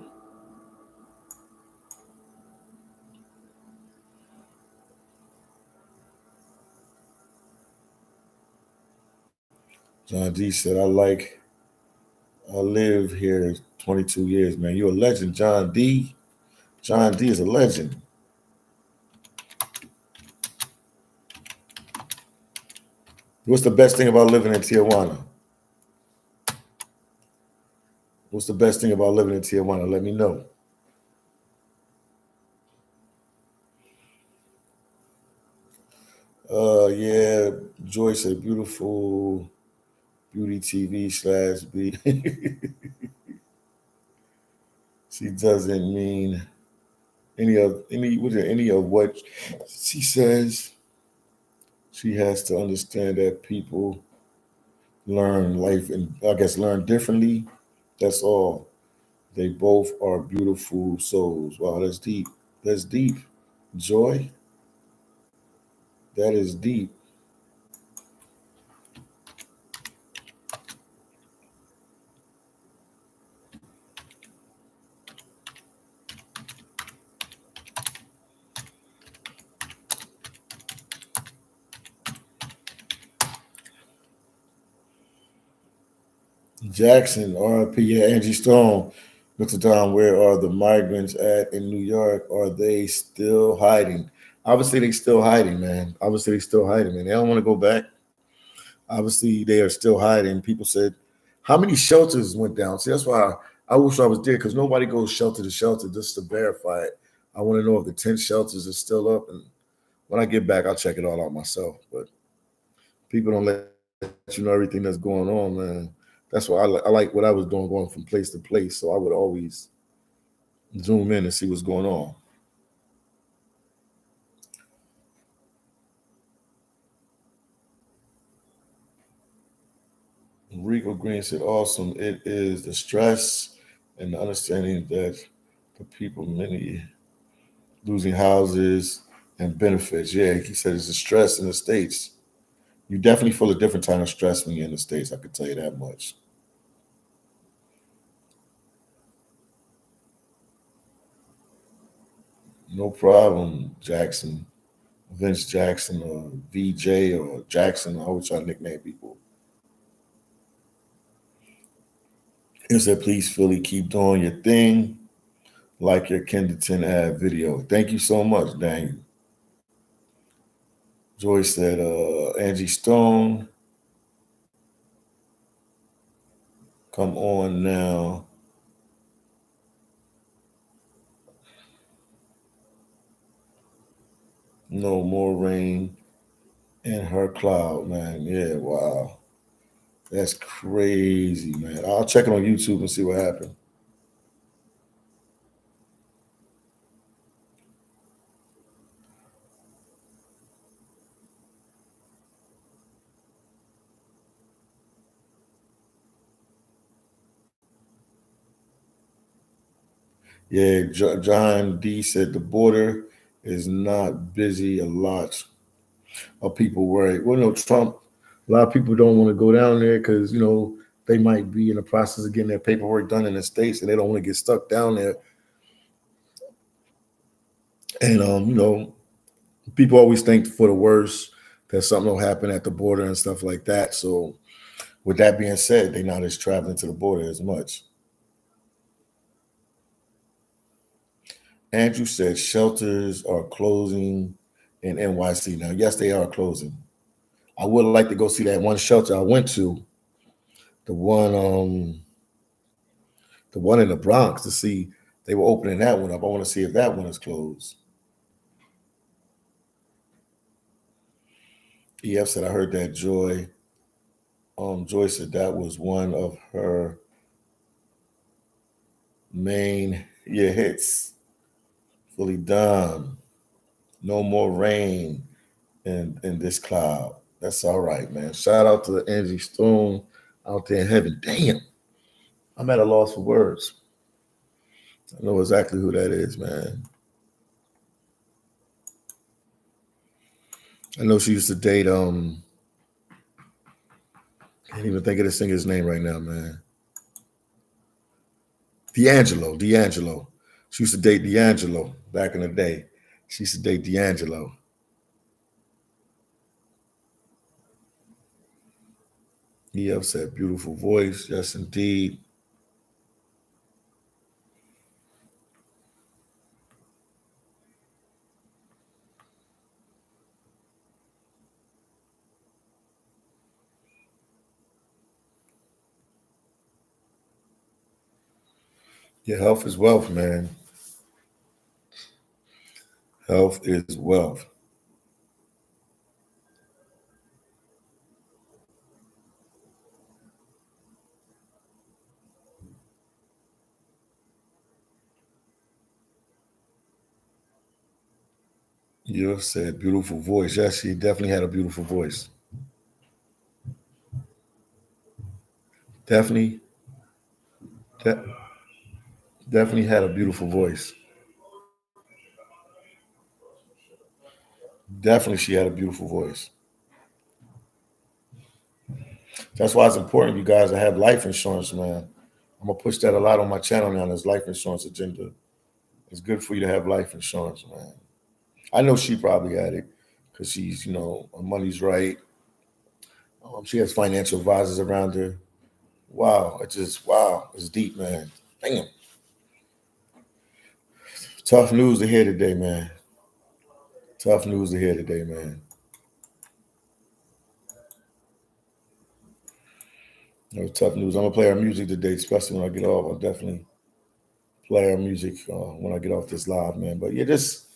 John D said, I live here 22 years, man. You're a legend, John D. John D is a legend. What's the best thing about living in Tijuana? What's the best thing about living in Tijuana? Let me know. Yeah, Joy said beautiful beauty TV slash B. She doesn't mean any of what she says. She has to understand that people learn life and I guess learn differently. That's all. They both are beautiful souls. Wow, that's deep. That's deep. Joy, that is deep. Jackson, RIP, yeah, Angie Stone. Mr. Don, where are the migrants at in New York? Are they still hiding? Obviously, they still hiding, man. Obviously, they still hiding, man. They don't want to go back. Obviously, they are still hiding. People said, how many shelters went down? See, that's why I wish I was there because nobody goes shelter to shelter just to verify it. I want to know if the 10 shelters are still up. And when I get back, I'll check it all out myself. But people don't let you know everything that's going on, man. That's why I like what I was doing, going from place to place. So I would always zoom in and see what's going on. Rico Green said, awesome. It is the stress and the understanding that the people, many losing houses and benefits. Yeah, he said it's a stress in the States. You definitely feel a different kind of stress when you're in the States. I could tell you that much. No problem, Jackson. Vince Jackson or VJ or Jackson. I always try to nickname people. He said, please, Philly, keep doing your thing. Like your Kendleton ad video. Thank you so much, Daniel. Joy said, Angie Stone, come on now. No more rain in her cloud, man. Yeah, wow. That's crazy, man. I'll check it on YouTube and see what happened. Yeah, John D said the border is not busy. A lot of people worry. Well, no, Trump, a lot of people don't want to go down there because, they might be in the process of getting their paperwork done in the States and they don't want to get stuck down there. And, people always think for the worst that something will happen at the border and stuff like that. So, with that being said, they're not as traveling to the border as much. Andrew said shelters are closing in NYC. Now, yes, they are closing. I would like to go see that one shelter I went to, the one the one in the Bronx, to see they were opening that one up. I want to see if that one is closed. EF said I heard that Joy said that was one of her main hits. Fully done. No more rain in this cloud. That's all right, man. Shout out to Angie Stone out there in heaven. Damn, I'm at a loss for words. I know exactly who that is, man. I know she used to date can't even think of the singer's name right now, man. D'Angelo. She used to date D'Angelo back in the day. She used to date D'Angelo. He said, beautiful voice. Yes, indeed. Yeah, health is wealth, man. Health is wealth. You said beautiful voice. Yes, she definitely had a beautiful voice. Definitely, de- definitely had a beautiful voice. Definitely, she had a beautiful voice. That's why it's important, you guys, to have life insurance, man. I'm gonna push that a lot on my channel now. This life insurance agenda. It's good for you to have life insurance, man. I know she probably had it because she's, her money's right. She has financial advisors around her. Wow, it's deep, man. Damn, tough news to hear today, man. Tough news to hear today, man. Tough news. I'm gonna play our music today, especially when I get off. I'll definitely play our music when I get off this live, man. But yeah, just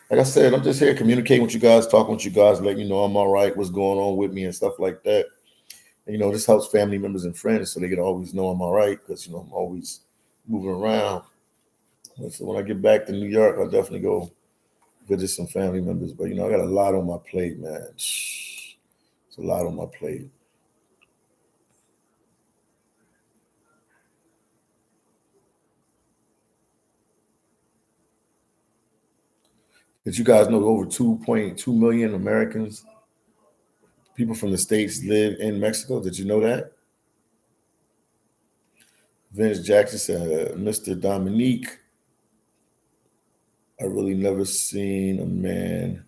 like I said, I'm just here communicating with you guys, talking with you guys, letting you know I'm all right, what's going on with me and stuff like that. And, this helps family members and friends so they can always know I'm all right because I'm always moving around. So when I get back to New York, I'll definitely go visit some family members. But I got a lot on my plate, man. It's a lot on my plate. Did you guys know over 2.2 million Americans, people from the States, live in Mexico? Did you know that? Vince Jackson said, Mr. Dominique, I really never seen a man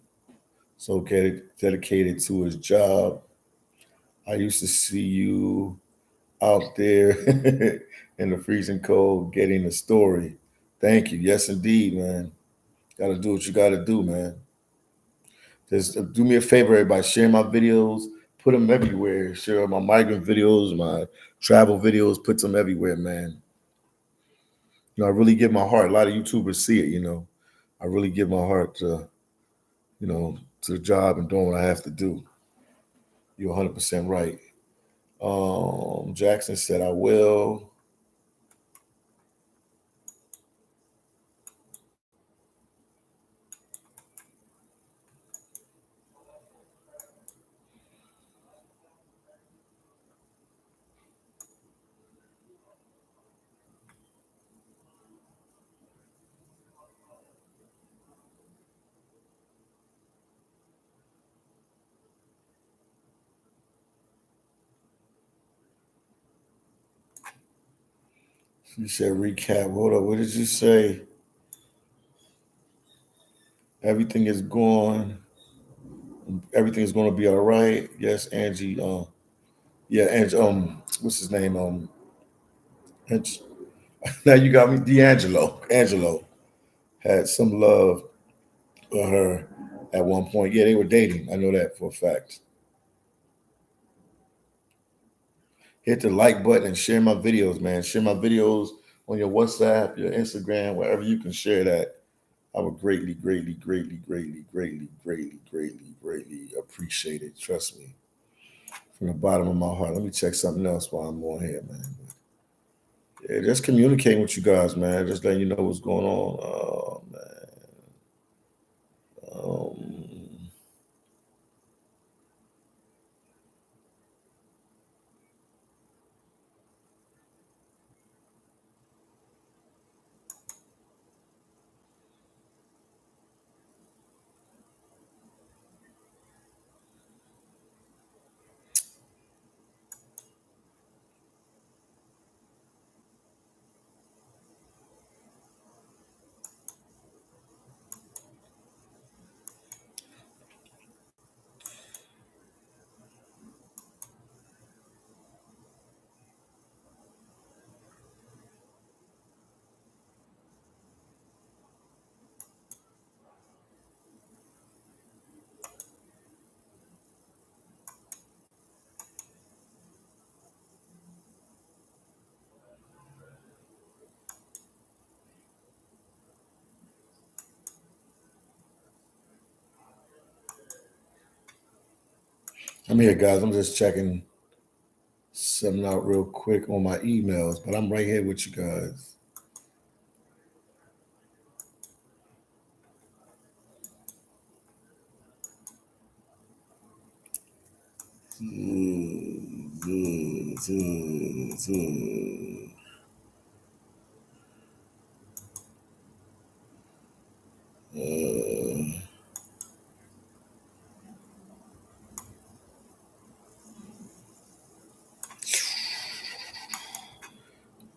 so dedicated to his job. I used to see you out there in the freezing cold getting the story. Thank you. Yes, indeed, man. Got to do what you got to do, man. Just do me a favor, everybody. Share my videos. Put them everywhere. Share my migrant videos, my travel videos. Put them everywhere, man. I really give my heart. A lot of YouTubers see it. I really give my heart to the job and doing what I have to do. You're 100% right. Jackson said, I will. You said recap. Hold up. What did you say? Everything is going. Everything is going to be all right. Yes, Angie. Yeah, Angie. What's his name? Angie. Now you got me. D'Angelo. Angelo had some love for her at one point. Yeah, they were dating. I know that for a fact. Hit the like button and share my videos, man. Share my videos on your WhatsApp, your Instagram, wherever you can share that. I would greatly, greatly, greatly, greatly, greatly, greatly, greatly, greatly appreciate it. Trust me. From the bottom of my heart. Let me check something else while I'm on here, man. Yeah, just communicating with you guys, man. Just letting you know what's going on. Oh, man. Um, I'm here, guys. I'm just checking something out real quick on my emails, but I'm right here with you guys.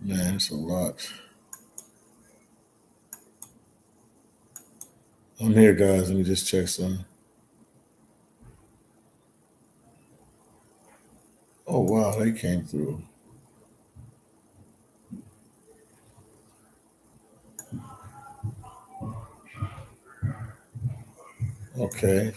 Man, it's a lot. I'm here, guys. Let me just check some. Oh, wow. They came through. Okay.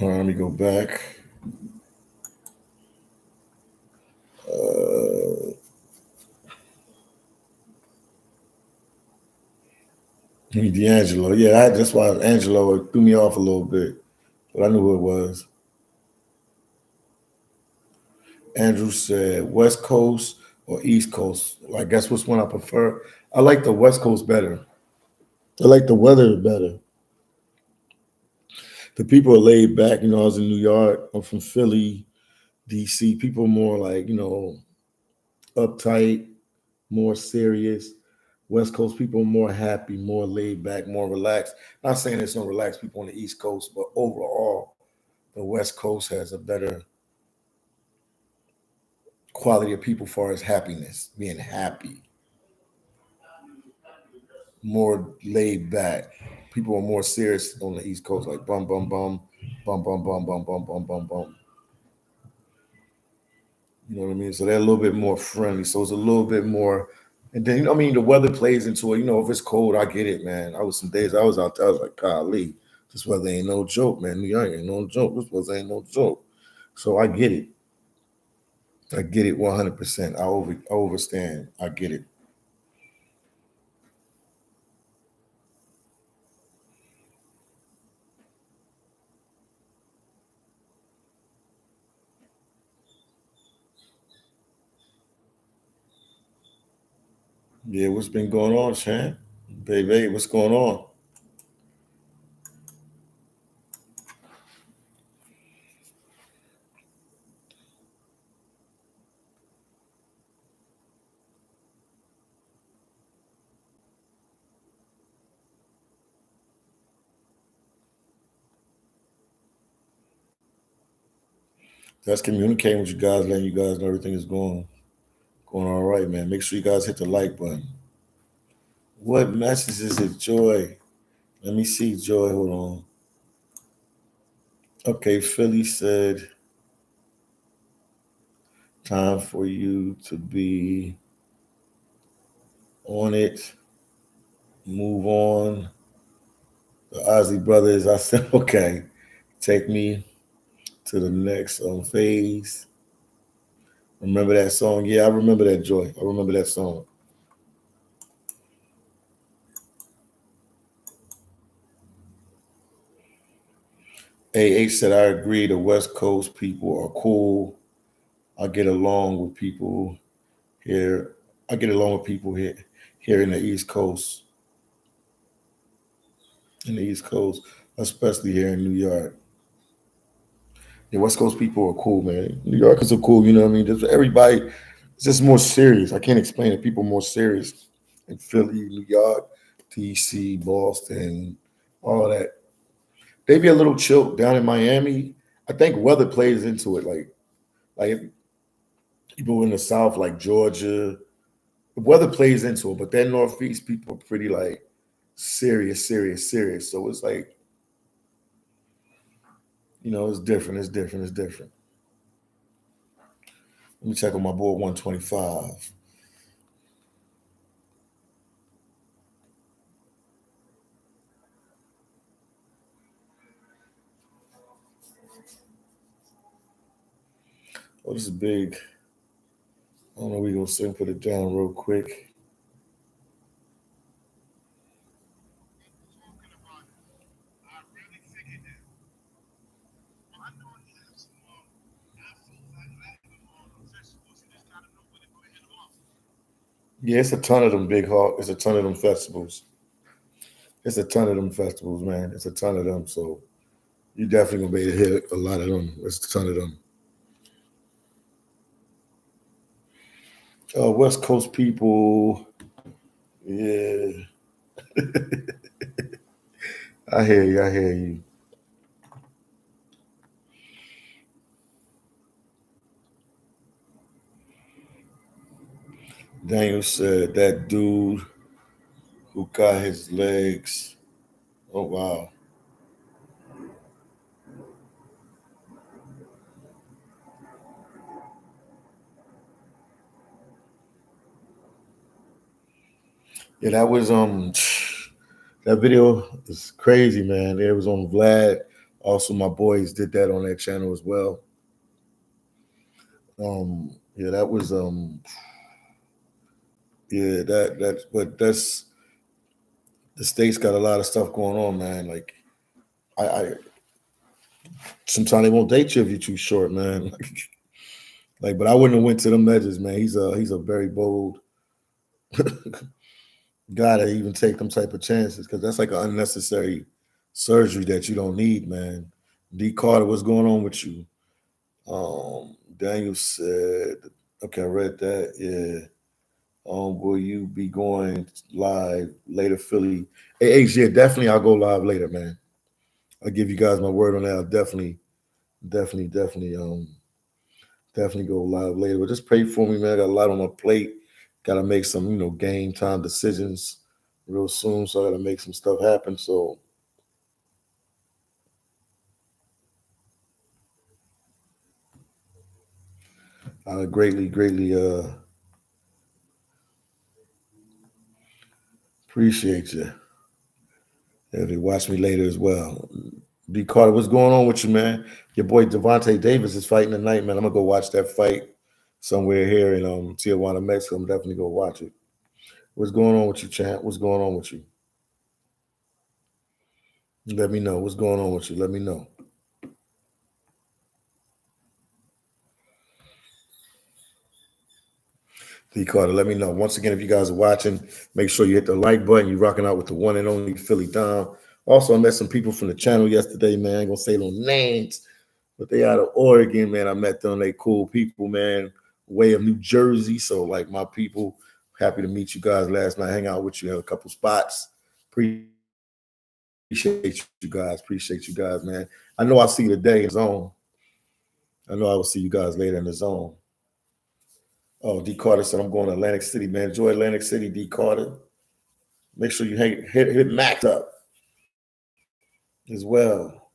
All right, let me go back. Uh, D'Angelo. Yeah, that's why Angelo threw me off a little bit, but I knew who it was. Andrew said West Coast or East Coast. I guess which one I prefer. I like the West Coast better. I like the weather better. The people are laid back. I was in New York. I'm from Philly. DC people more like, uptight, more serious. West Coast people are more happy, more laid back, more relaxed. Not saying there's no relaxed people on the East Coast, but overall, the West Coast has a better quality of people as far as happiness, being happy, more laid back. People are more serious on the East Coast, like bum bum bum, bum bum bum bum bum bum bum bum. You know what I mean? So they're a little bit more friendly. So it's a little bit more. And then, the weather plays into it. If it's cold, I get it, man. I was some days I was out there, I was like, golly, this weather ain't no joke, man. New York ain't no joke. This weather ain't no joke. So I get it. I get it 100%. I overstand. I get it. Yeah, what's been going on, Shan? Baby, what's going on? That's communicating with you guys, letting you guys know everything is going all right, man. Make sure you guys hit the like button. What message is it, Joy? Let me see, Joy. Hold on. Okay, Philly said, time for you to be on it. Move on. The Ozzy Brothers. I said, okay, take me to the next phase. Remember that song? Yeah, I remember that, Joy. I remember that song. AH said, I agree. The West Coast people are cool. I get along with people here. I get along with people here in the East Coast, especially here in New York. The West Coast people are cool, man. New Yorkers are cool, you know what I mean? Just everybody, it's just more serious. I can't explain it. People more serious in Philly, New York, DC, Boston, all that. They be a little chilled down in Miami. I think weather plays into it. Like people in the South, like Georgia, the weather plays into it. But then Northeast people are pretty like serious, serious, serious. So it's like, it's different. It's different. It's different. Let me check on my board 125. Oh, this is big. I don't know. We gonna sing, put it down real quick. Yeah, it's a ton of them big hawk. It's a ton of them festivals. It's a ton of them festivals, man. It's a ton of them. So you definitely gonna be able to hit a lot of them. It's a ton of them. West Coast people. Yeah, I hear you. I hear you. Daniel said that dude who got his legs. Oh wow. Yeah, that was that video is crazy, man. It was on Vlad. Also, my boys did that on that channel as well. Yeah, that was yeah, but that's the states got a lot of stuff going on, man. Like I sometimes they won't date you if you're too short, man. Like, but I wouldn't have went to them measures, man. He's a very bold guy to even take them type of chances because that's like an unnecessary surgery that you don't need, man. D Carter, what's going on with you? Daniel said, okay, I read that. Yeah. Will you be going live later, Philly? Hey, H, yeah, definitely. I'll go live later, man. I'll give you guys my word on that. I'll definitely go live later. But just pray for me, man. I got a lot on my plate. Got to make some, game time decisions real soon. So I got to make some stuff happen. So I greatly appreciate you. If you watch me later as well. D Carter, what's going on with you, man? Your boy Devontae Davis is fighting tonight, man. I'm gonna go watch that fight somewhere here in Tijuana, Mexico. I'm definitely gonna watch it. What's going on with you, champ? What's going on with you? Let me know. What's going on with you? Let me know. D Carter, let me know. Once again, if you guys are watching, make sure you hit the like button. You're rocking out with the one and only Philly Dom. Also, I met some people from the channel yesterday, man. I ain't gonna say no names, but they out of Oregon, man. I met them. They cool people, man. Way of New Jersey. So, like my people, happy to meet you guys last night. Hang out with you at a couple spots. Appreciate you guys. Appreciate you guys, man. I know I'll see you today in the zone. I know I will see you guys later in the zone. Oh, D Carter said I'm going to Atlantic City, man. Enjoy Atlantic City, D Carter. Make sure you hit Max up as well.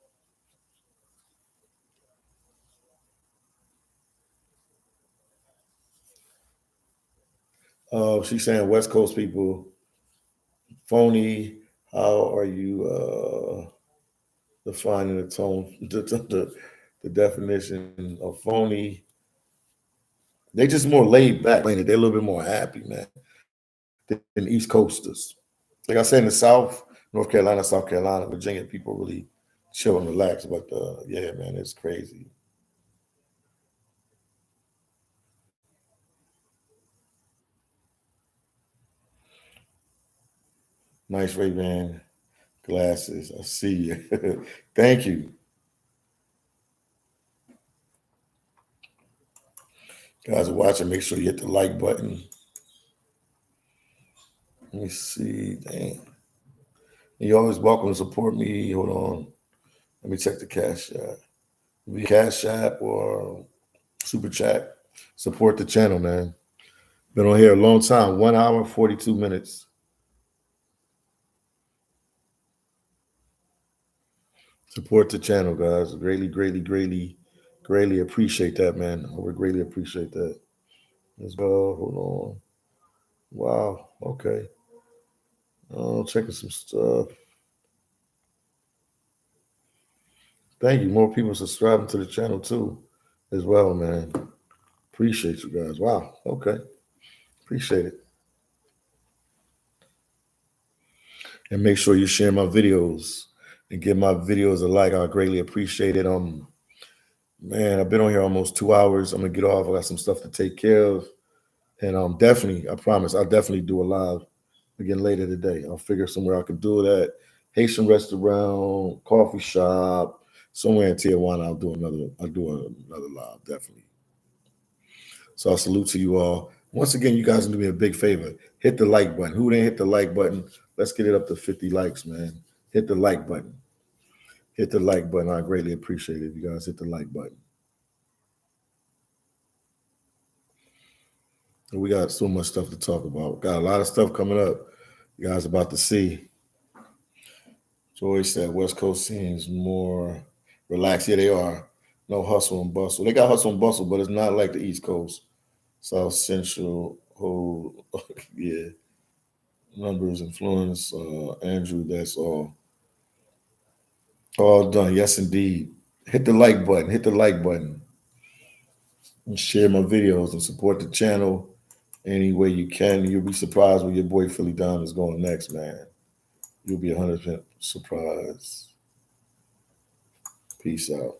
She's saying West Coast people phony. How are you defining the tone, the definition of phony? They just more laid back. They're a little bit more happy, man, than East Coasters. Like I said, in the South, North Carolina, South Carolina, Virginia, people really chill and relax. But yeah, man, it's crazy. Nice Ray-Ban glasses. I see you. Thank you. Guys are watching. Make sure you hit the like button. Let me see. Dang. You're always welcome to support me. Hold on. Let me check the cash app. Be Cash App or Super Chat. Support the channel, man. Been on here a long time. 1 hour, 42 minutes. Support the channel, guys. Greatly appreciate that, man. I would greatly appreciate that as well. Hold on. Wow. Okay. Checking some stuff. Thank you. More people subscribing to the channel too, as well, man. Appreciate you guys. Wow. Okay. Appreciate it. And make sure you share my videos and give my videos a like. I greatly appreciate it. Man, I've been on here almost 2 hours. I'm gonna get off. I got some stuff to take care of. And definitely, I promise, I'll definitely do a live again later today. I'll figure somewhere I can do that. Haitian restaurant, coffee shop, somewhere in Tijuana. I'll do another live, definitely. So I'll salute to you all. Once again, you guys do me a big favor. Hit the like button. Who didn't hit the like button? Let's get it up to 50 likes, man. Hit the like button. Hit the like button. I greatly appreciate it if you guys hit the like button. And we got so much stuff to talk about. Got a lot of stuff coming up. You guys about to see. Joy said West Coast seems more relaxed. Yeah, they are. No hustle and bustle. They got hustle and bustle, but it's not like the East Coast. South Central, whole yeah. Numbers influence. Andrew, that's all. All done. Yes, indeed. Hit the like button. Hit the like button. And share my videos and support the channel any way you can. You'll be surprised where your boy Philly Dom is going next, man. You'll be 100% surprised. Peace out.